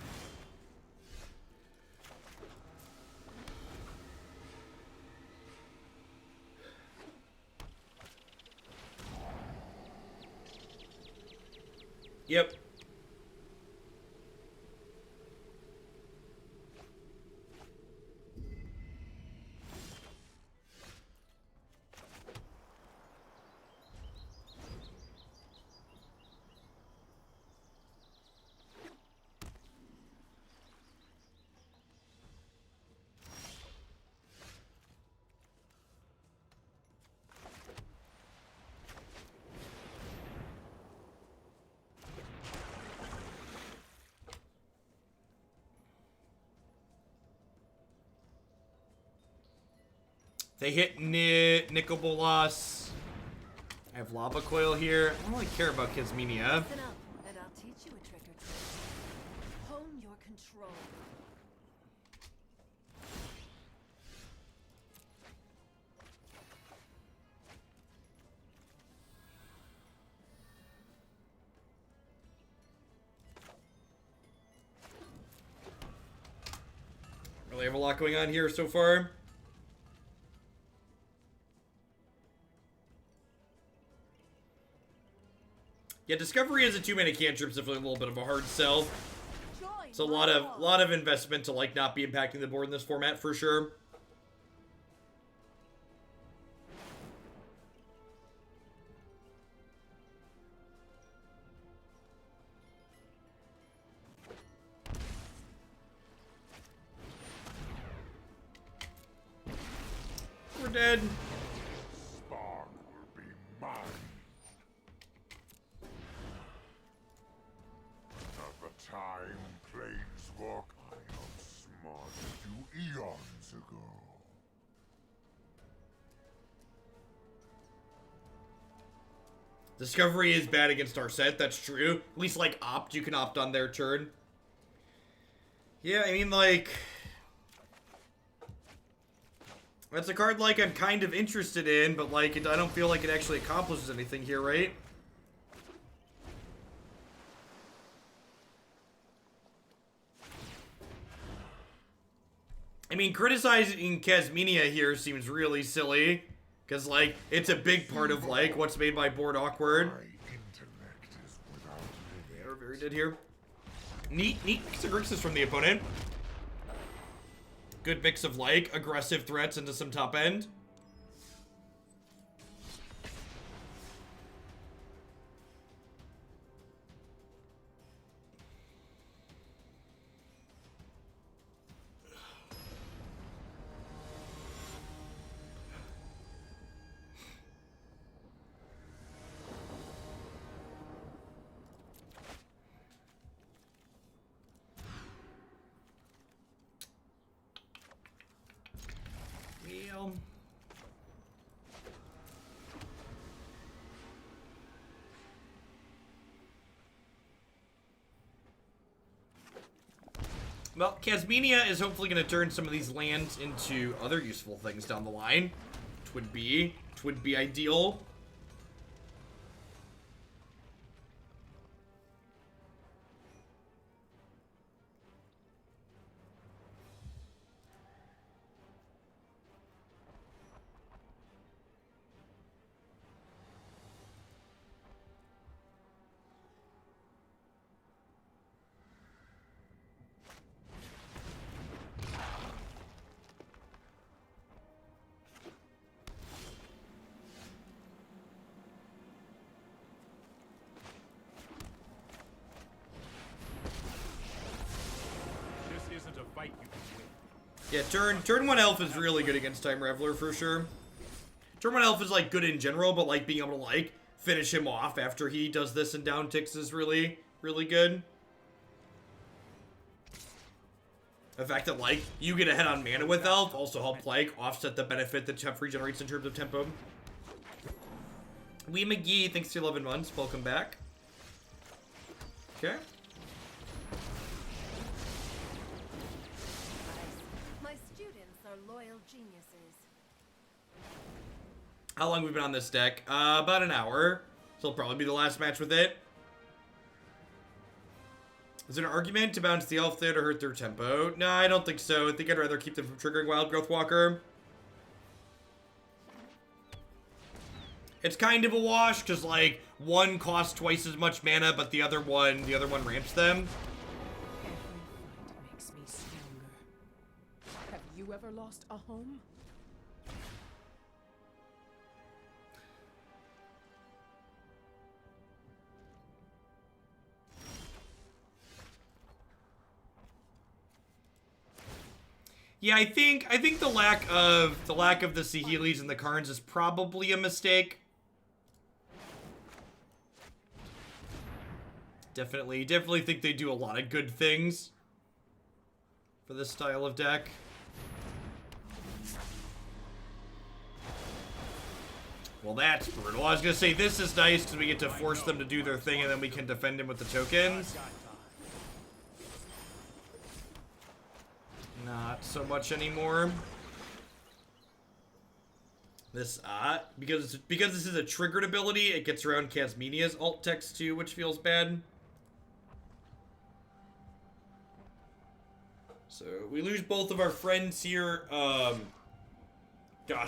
Yep. They hit Nicol Bolas. I have Lava Coil here. I don't really care about Kasmina. Listen up, and I'll teach you a trick or two. Hone your control. Really have a lot going on here so far. Yeah, Discovery as a 2-mana cantrip is definitely a little bit of a hard sell. It's a lot of investment to like not be impacting the board in this format for sure. We're dead. Spark will be mine. At the time, Planeswalk, I outsmarted you eons ago. Discovery is bad against Narset, that's true. At least, like, opt. You can opt on their turn. Yeah, I mean, like... That's a card, like, I'm kind of interested in, but, like, I don't feel like it actually accomplishes anything here, right? I mean, criticizing Kasmina here seems really silly. Because, like, it's a big part of, like, what's made my board awkward. My intellect is without limit. Yeah, we're very dead here. Neat Grixis from the opponent. Good mix of, like, aggressive threats into some top end. Well, Kasmina is hopefully going to turn some of these lands into other useful things down the line. Would be ideal. Yeah, turn 1 elf is really good against Time Raveler for sure. Turn 1 elf is like good in general, but like being able to like finish him off after he does this and down ticks is really, really good. The fact that like you get ahead on mana with elf also helps like offset the benefit that Teferi generates in terms of tempo. Wee McGee, thanks for 11 months. Welcome back. Okay. My students are loyal geniuses. How long have we been on this deck? About an hour. So it'll probably be the last match with it. Is there an argument to bounce the elf there to hurt their tempo? No, I don't think so. I think I'd rather keep them from triggering Wild Growth Walker. It's kind of a wash, because, like, one costs twice as much mana, but the other one ramps them. Every fight makes me stronger. Have you ever lost a home? Yeah, I think the lack of the Saheelis and the Karns is probably a mistake. Definitely think they do a lot of good things for this style of deck. Well, that's brutal. I was gonna say this is nice because we get to force them to do their thing and then we can defend them with the tokens. Not so much anymore. This, because this is a triggered ability, it gets around Kasmina's alt text too, which feels bad. So, we lose both of our friends here. Gosh,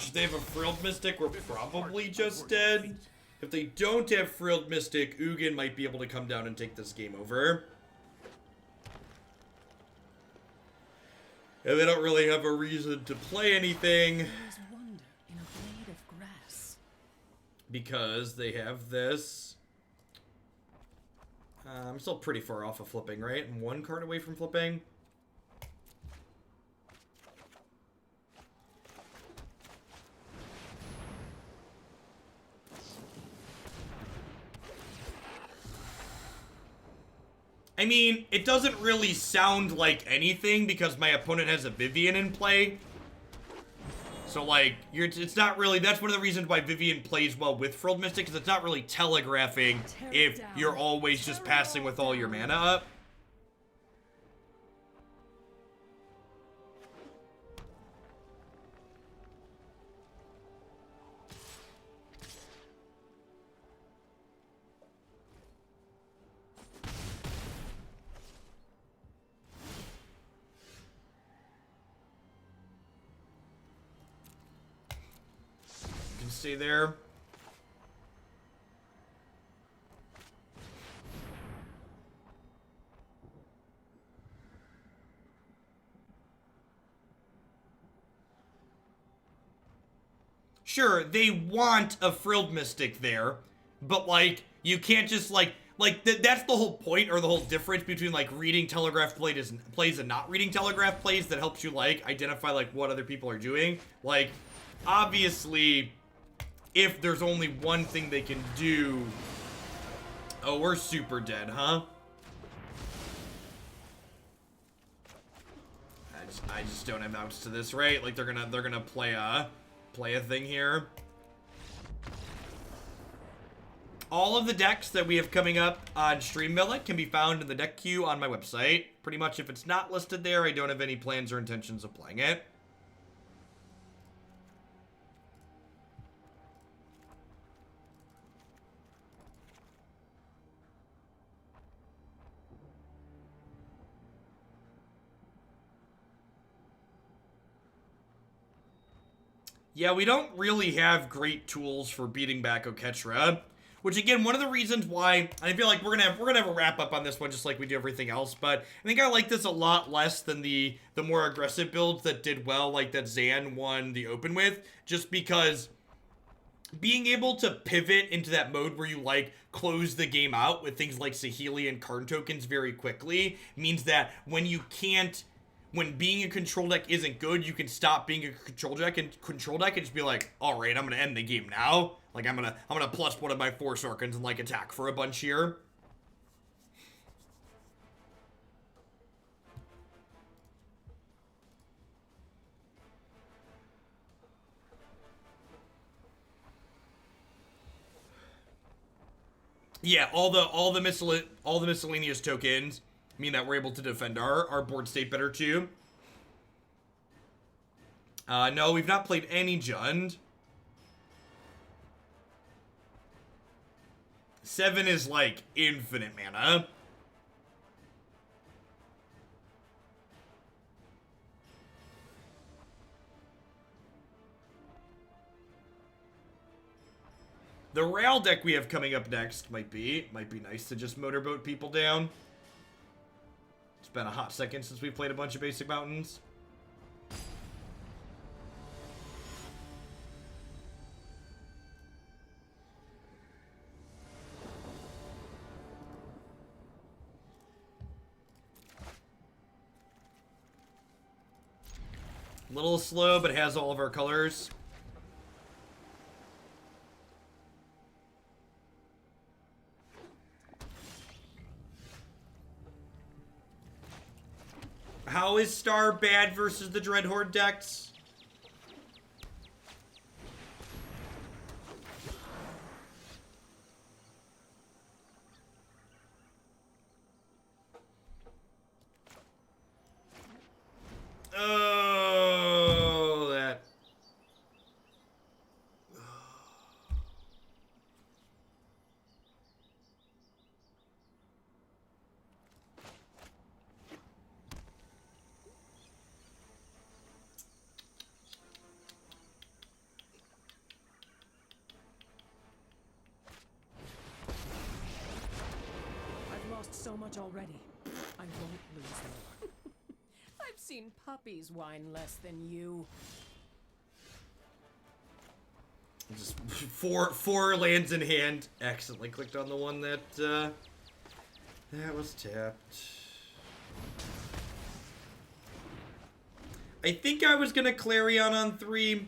if they have a Frilled Mystic, we're probably just dead. If they don't have Frilled Mystic, Ugin might be able to come down and take this game over. And they don't really have a reason to play anything. There's wonder in a blade of grass. Because they have this. I'm still pretty far off of flipping, right? I'm one card away from flipping. I mean, it doesn't really sound like anything because my opponent has a Vivian in play. So, like, it's not really... That's one of the reasons why Vivian plays well with Frilled Mystic, because it's not really telegraphing if you're always just passing with all your mana up. Stay there. Sure, they want a Frilled Mystic there, but like you can't just that's the whole point or the whole difference between like reading telegraph plays and not reading telegraph plays that helps you like identify like what other people are doing. Like obviously if there's only one thing they can do... Oh, we're super dead, huh? I just don't have outs to this, right? Like they're gonna play a thing here. All of the decks that we have coming up on Stream Millet can be found in the deck queue on my website. Pretty much if it's not listed there, I don't have any plans or intentions of playing it. Yeah, we don't really have great tools for beating back Oketra, which again, one of the reasons why I feel like we're gonna have a wrap up on this one, just like we do everything else. But I think I like this a lot less than the more aggressive builds that did well, like that Zan won the Open with, just because being able to pivot into that mode where you like close the game out with things like Saheeli and Karn tokens very quickly means that when you can't when being a control deck isn't good, you can stop being a control deck and just be like, all right, I'm gonna end the game now. Like I'm gonna plus one of my 4 Sarkhans and like attack for a bunch here. Yeah, all the miscellaneous tokens mean that we're able to defend our board state better too. No, we've not played any Jund. 7 is like infinite mana. The rail deck we have coming up next might be nice to just motorboat people down. It's been a hot second since we played a bunch of basic mountains. A little slow, but it has all of our colors. How is Star bad versus the Dreadhorde decks? Oh, that. I've lost so much already. I won't lose more. I've seen puppies whine less than you. Just four lands in hand. Accidentally clicked on the one that was tapped. I think I was gonna Clarion on 3.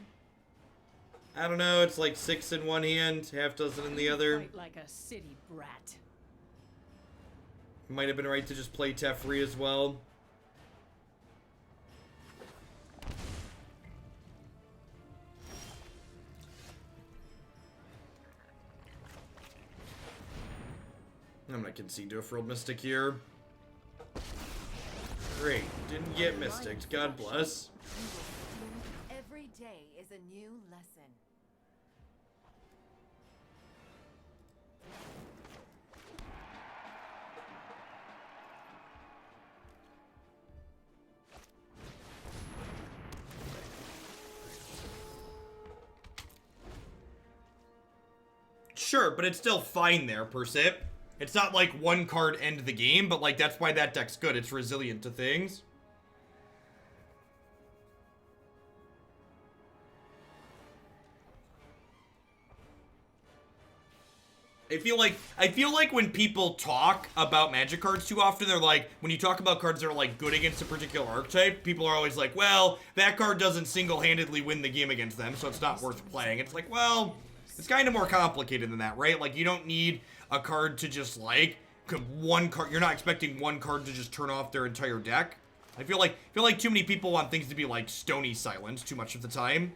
I don't know. It's like 6 in one hand, half dozen in the other. Fight like a city brat. Might have been right to just play Teferi as well. I'm gonna concede to a Frilled Mystic here. Great. Didn't get Mystic. God bless. Every day is a new lesson. Sure, but it's still fine there, per se. It's not like one card end the game, but like that's why that deck's good. It's resilient to things. I feel like when people talk about Magic cards too often, they're like, when you talk about cards that are like good against a particular archetype, people are always like, well, that card doesn't single-handedly win the game against them, so it's not worth playing. It's like, well, it's kind of more complicated than that, right? Like, you don't need a card to just like one card. You're not expecting one card to just turn off their entire deck. I feel like too many people want things to be like stony silent too much of the time.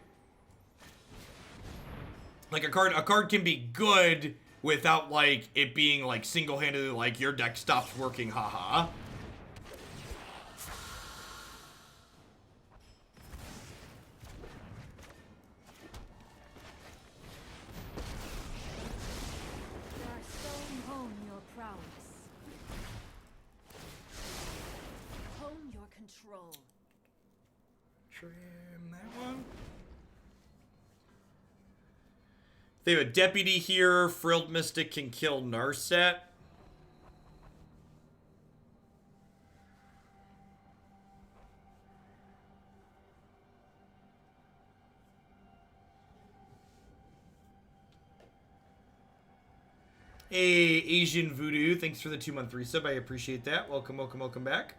Like a card can be good without like it being like single-handedly like your deck stops working, haha. They have a Deputy here. Frilled Mystic can kill Narset. Hey, Asian Voodoo. Thanks for the 2-month resub. I appreciate that. Welcome, welcome, welcome back.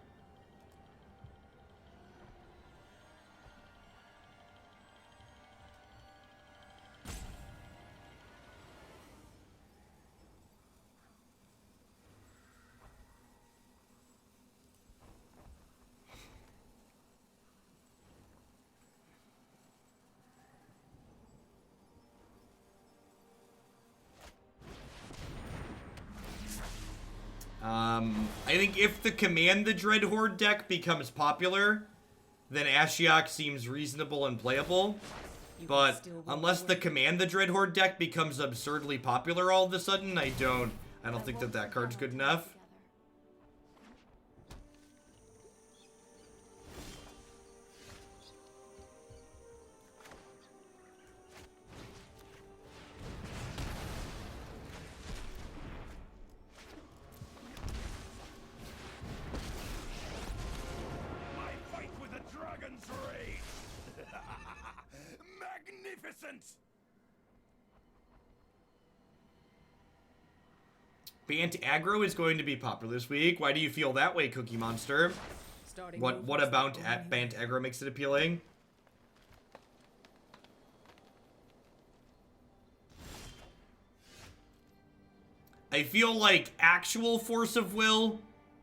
I think if the Command the Dreadhorde deck becomes popular, then Ashiok seems reasonable and playable. But unless the Command the Dreadhorde deck becomes absurdly popular all of a sudden, I don't think that that card's good enough. Magnificent! Bant aggro is going to be popular this week. Why do you feel that way, Cookie Monster? What about Bant aggro makes it appealing? I feel like actual Force of Will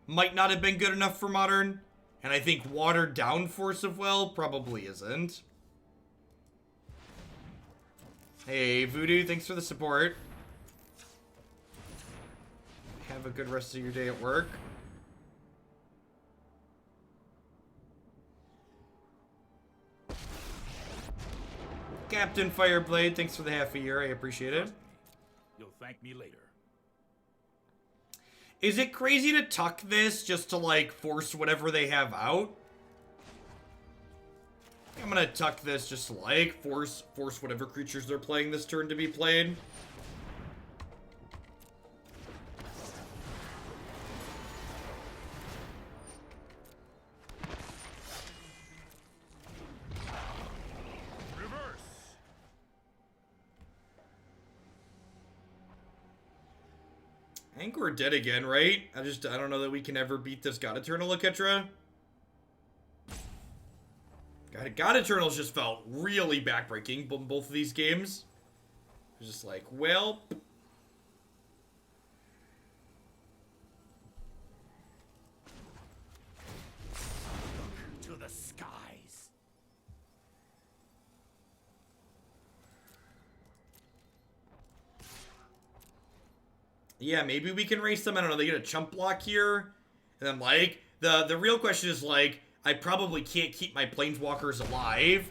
might not have been good enough for Modern, and I think watered down Force of Will probably isn't. Hey, Voodoo, thanks for the support. Have a good rest of your day at work. Captain Fireblade, thanks for the half a year. I appreciate it. You'll thank me later. Is it crazy to tuck this just to, like, force whatever they have out? I'm gonna tuck this just to, like, force whatever creatures they're playing this turn to be played. Reverse. I think we're dead again, right? I don't know that we can ever beat this God Eternal Laketra. God Eternals just felt really backbreaking both of these games. It was just like, well... To the skies. Yeah, maybe we can race them. I don't know, they get a chump block here. And then, like, the real question is, like, I probably can't keep my planeswalkers alive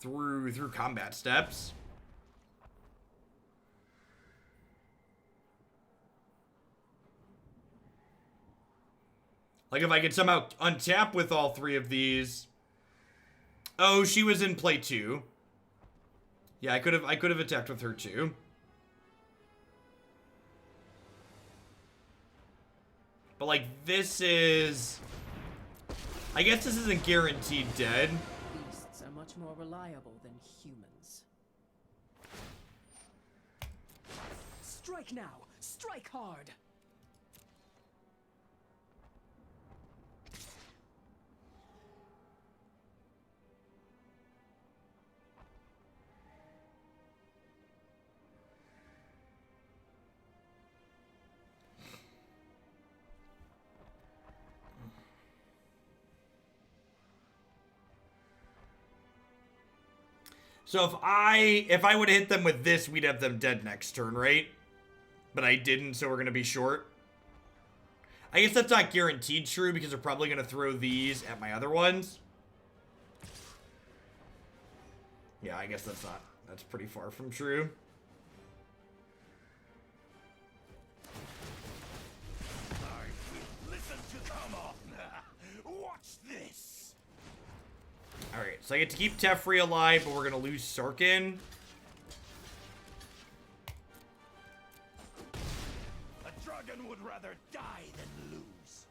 through combat steps. Like if I could somehow untap with all three of these. Oh, she was in play 2. Yeah, I could have attacked with her too. But like this is, I guess this isn't guaranteed dead. Beasts are much more reliable than humans. Strike now! Strike hard! So if I would have hit them with this, we'd have them dead next turn, right? But I didn't, so we're going to be short. I guess that's not guaranteed true because they're probably going to throw these at my other ones. Yeah, I guess that's pretty far from true. Listen to come on. Watch this. Alright, so I get to keep Teferi alive, but we're going to lose Sarkhan. A dragon would rather die than lose.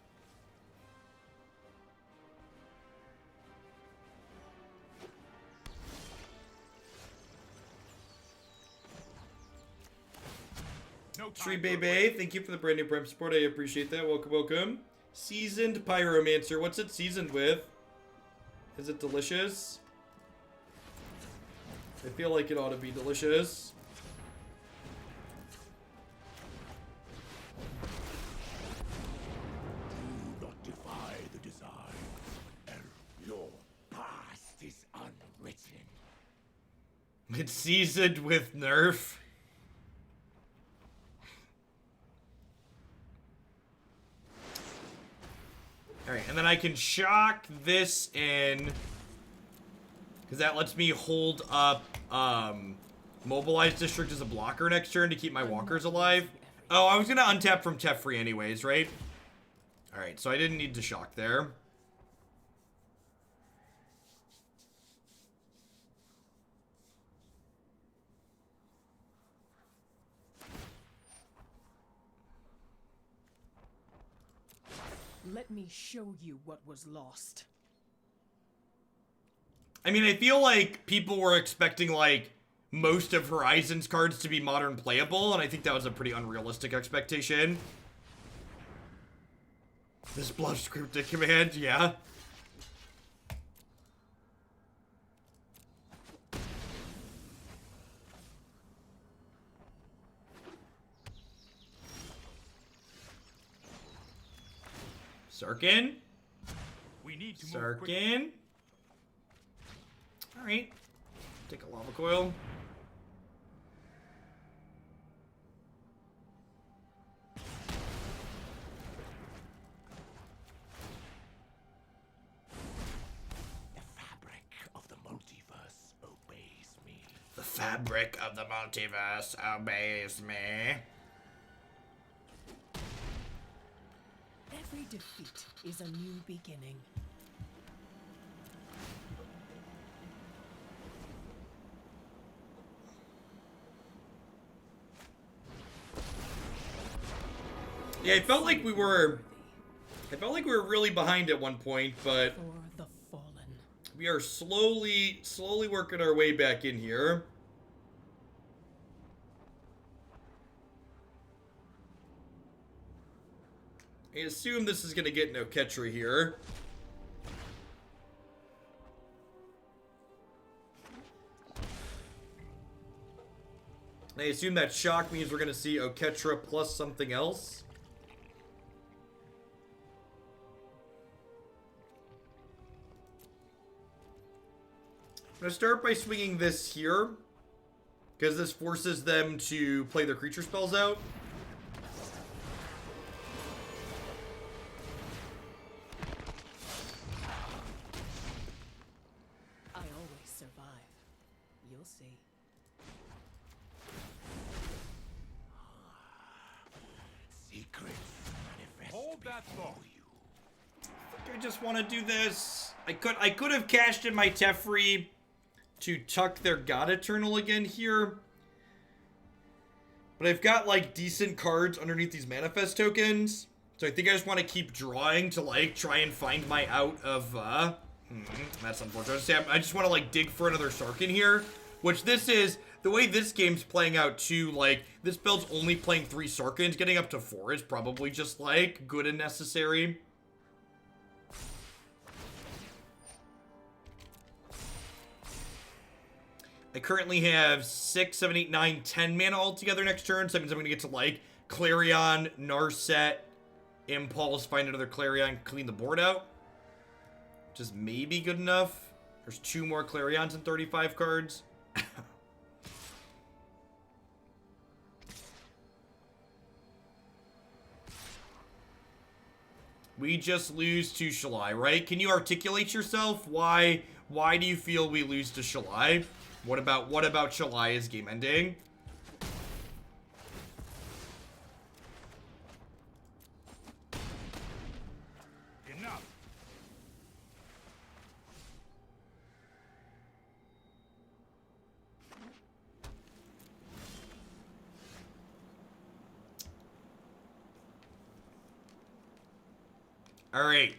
No Tree time for Bebe, thank you for the brand new Prime support. I appreciate that. Welcome, welcome. Seasoned Pyromancer. What's it seasoned with? Is it delicious? I feel like it ought to be delicious. Do not defy the design. Your past is unwritten. It's seasoned with Nerf. And then I can shock this in, because that lets me hold up Mobilized District as a blocker next turn to keep my walkers alive. Oh, I was going to untap from Teferi anyways, right? Alright, so I didn't need to shock there. Let me show you what was lost. I mean, I feel like people were expecting, like, most of Horizon's cards to be modern playable, and I think that was a pretty unrealistic expectation. This bluff scripted command, yeah. Sarkhan. We need to move quickly. Sarkhan. Alright. Take a Lava Coil. The fabric of the multiverse obeys me. The fabric of the multiverse obeys me. Every defeat is a new beginning. Yeah, I felt like we were really behind at one point, but For the fallen. we are slowly working our way back in here. I assume this is going to get no Ketra here. I assume that shock means we're going to see Oketra plus something else. I'm going to start by swinging this here, because this forces them to play their creature spells out. I always survive. You'll see. Secrets manifest Hold that thought. I just want to do this. I could have cashed in my Teferi to tuck their God Eternal again here. But I've got, like, decent cards underneath these manifest tokens. So I think I just want to keep drawing to, like, try and find my out of, that's unfortunate. I just want to, like, dig for another Sarkhan here. Which this is, the way this game's playing out too, like, this build's only playing 3 Sarkhans. Getting up to 4 is probably just, like, good and necessary. I currently have 6, 7, 8, 9, 10 mana altogether next turn. So that means I'm going to get to, like, Clarion, Narset, Impulse, find another Clarion, clean the board out. Which is maybe good enough. There's 2 more Clarions and 35 cards. We just lose to Shalai, right? Can you articulate yourself? Why do you feel we lose to Shalai? What about Shalai is game ending? Enough. All right.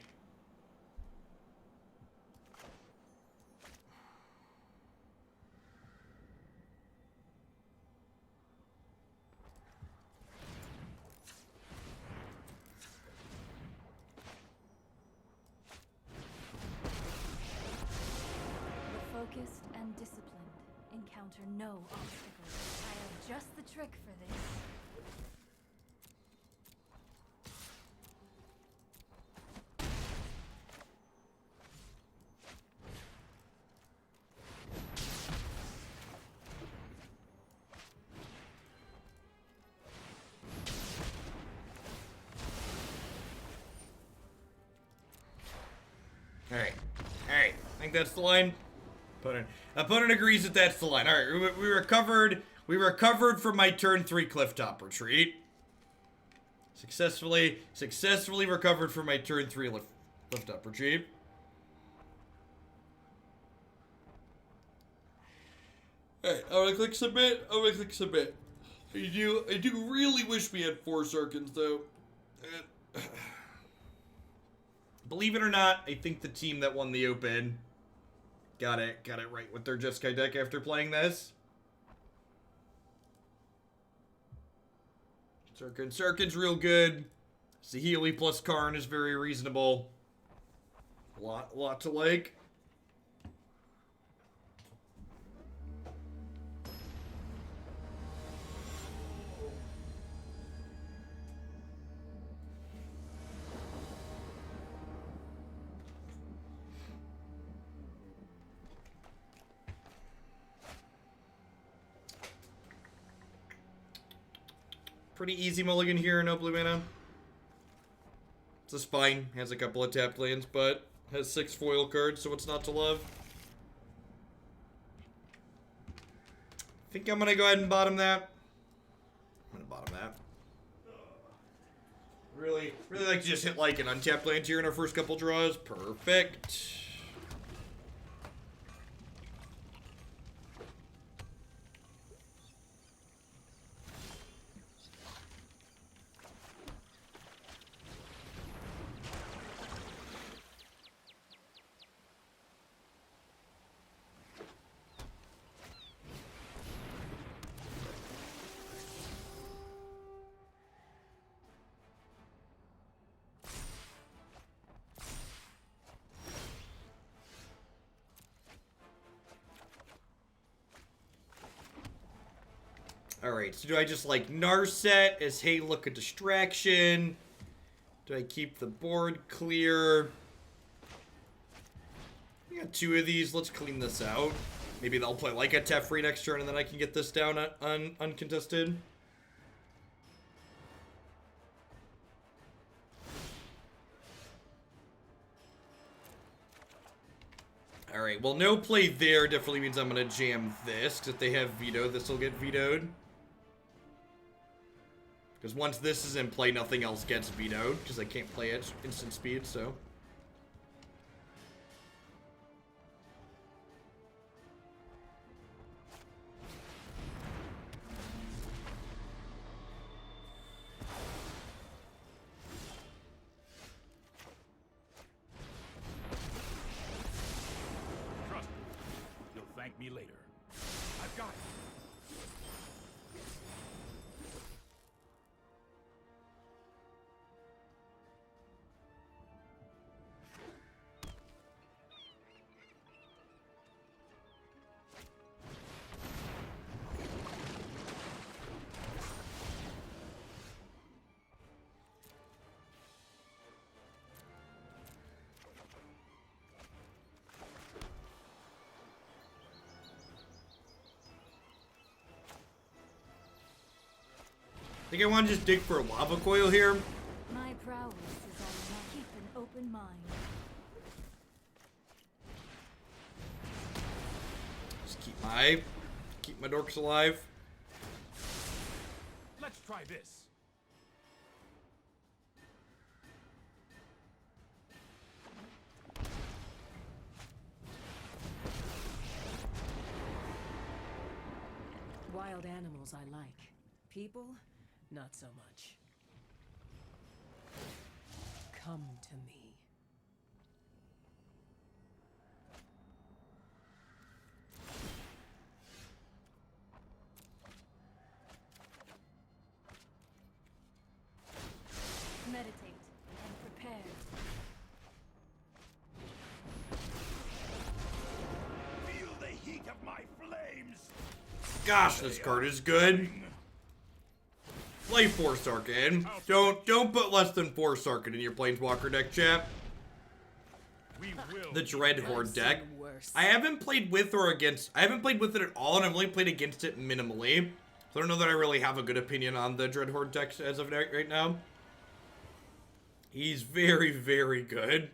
The focused and disciplined encounter no obstacles. I have just the trick for this. think that's the line? Opponent agrees that that's the line. All right, we recovered. We recovered from my turn 3 Clifftop Retreat. Successfully recovered from my turn 3 Clifftop Retreat. Alright, I'm gonna click submit. I do really wish we had 4 Sarkhans, though. Believe it or not, I think the team that won the Open got it right with their Jeskai deck after playing this. Sarkhan's real good. Saheeli plus Karn is very reasonable. A lot to like. Pretty easy mulligan here, no blue mana. It's a spine, has a couple of tapped lands, but has 6 foil cards, so what's not to love? I think I'm gonna go ahead and bottom that. I'm gonna bottom that. Really like to just hit like an untapped land here in our first couple draws. Perfect. Alright, so do I just like Narset as, hey, look, a distraction? Do I keep the board clear? We got 2 of these. Let's clean this out. Maybe they'll play like a Teferi next turn and then I can get this down uncontested. Alright, well, no play there definitely means I'm going to jam this, because if they have Veto, this will get vetoed. Because once this is in play, nothing else gets vetoed, because I can't play it instant speed, so... Trust me. You'll thank me later. I've got it. I think I want to just dig for a Lava Coil here. My prowess is on keep an open mind. Just keep my dorks alive. Let's try this. Wild animals I like. People, not so much. Come to me. Meditate and prepare. Feel the heat of my flames. Gosh, this card is good. Play 4 Sarkhan. Don't put less than 4 Sarkhan in your Planeswalker deck, chap. We will. The Dreadhorde deck. Seen worse. I haven't played with or against. I haven't played with it at all, and I've only played against it minimally. So I don't know that I really have a good opinion on the Dreadhorde deck as of right now. He's very, very good.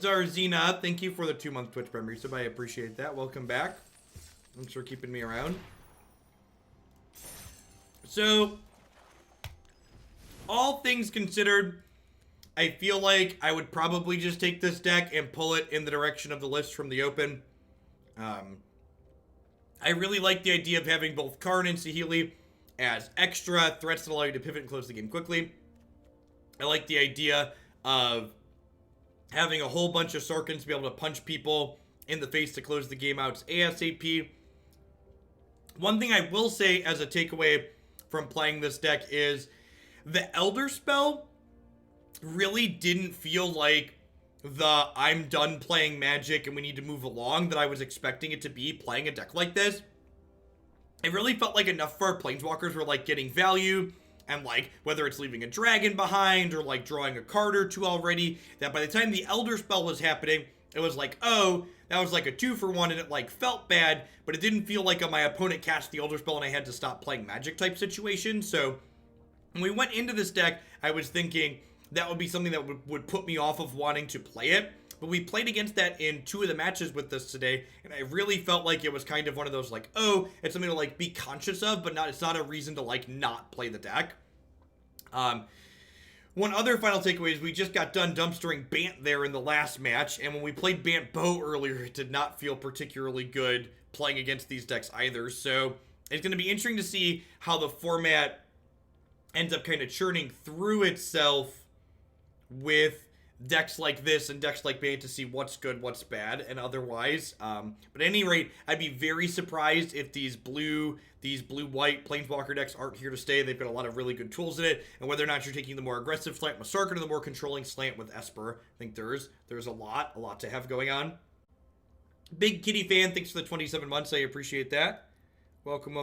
Zarzina, thank you for the 2-month Twitch Prime sub. I appreciate that. Welcome back. Thanks for keeping me around. So, all things considered, I feel like I would probably just take this deck and pull it in the direction of the list from the open. I really like the idea of having both Karn and Saheeli as extra threats that allow you to pivot and close the game quickly. I like the idea of having a whole bunch of Sarkhans to be able to punch people in the face to close the game out ASAP. One thing I will say as a takeaway from playing this deck is the Elder spell really didn't feel like the I'm done playing Magic and we need to move along that I was expecting it to be playing a deck like this. It really felt like enough for our Planeswalkers were like getting value, and like whether it's leaving a dragon behind or like drawing a card or two already, that by the time the Elder spell was happening, it was like, oh, that was like a 2-for-1 and it like felt bad, but it didn't feel like my opponent cast the Elder spell and I had to stop playing Magic type situation. So when we went into this deck, I was thinking that would be something that would put me off of wanting to play it. But we played against that in 2 of the matches with this today, and I really felt like it was kind of one of those like, oh, it's something to like be conscious of, but it's not a reason to like not play the deck. One other final takeaway is we just got done dumpstering Bant there in the last match, and when we played Bant Bow earlier, it did not feel particularly good playing against these decks either. So it's going to be interesting to see how the format ends up kind of churning through itself with decks like this and decks like Bant to see what's good, what's bad, and otherwise. But at any rate, I'd be very surprised if these blue-white Planeswalker decks aren't here to stay. They've got a lot of really good tools in it, and whether or not you're taking the more aggressive slant with Sarkhan or the more controlling slant with Esper, I think there's a lot to have going on. Big Kitty fan, thanks for the 27 months. I appreciate that. Welcome.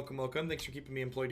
Thanks for keeping me employed here.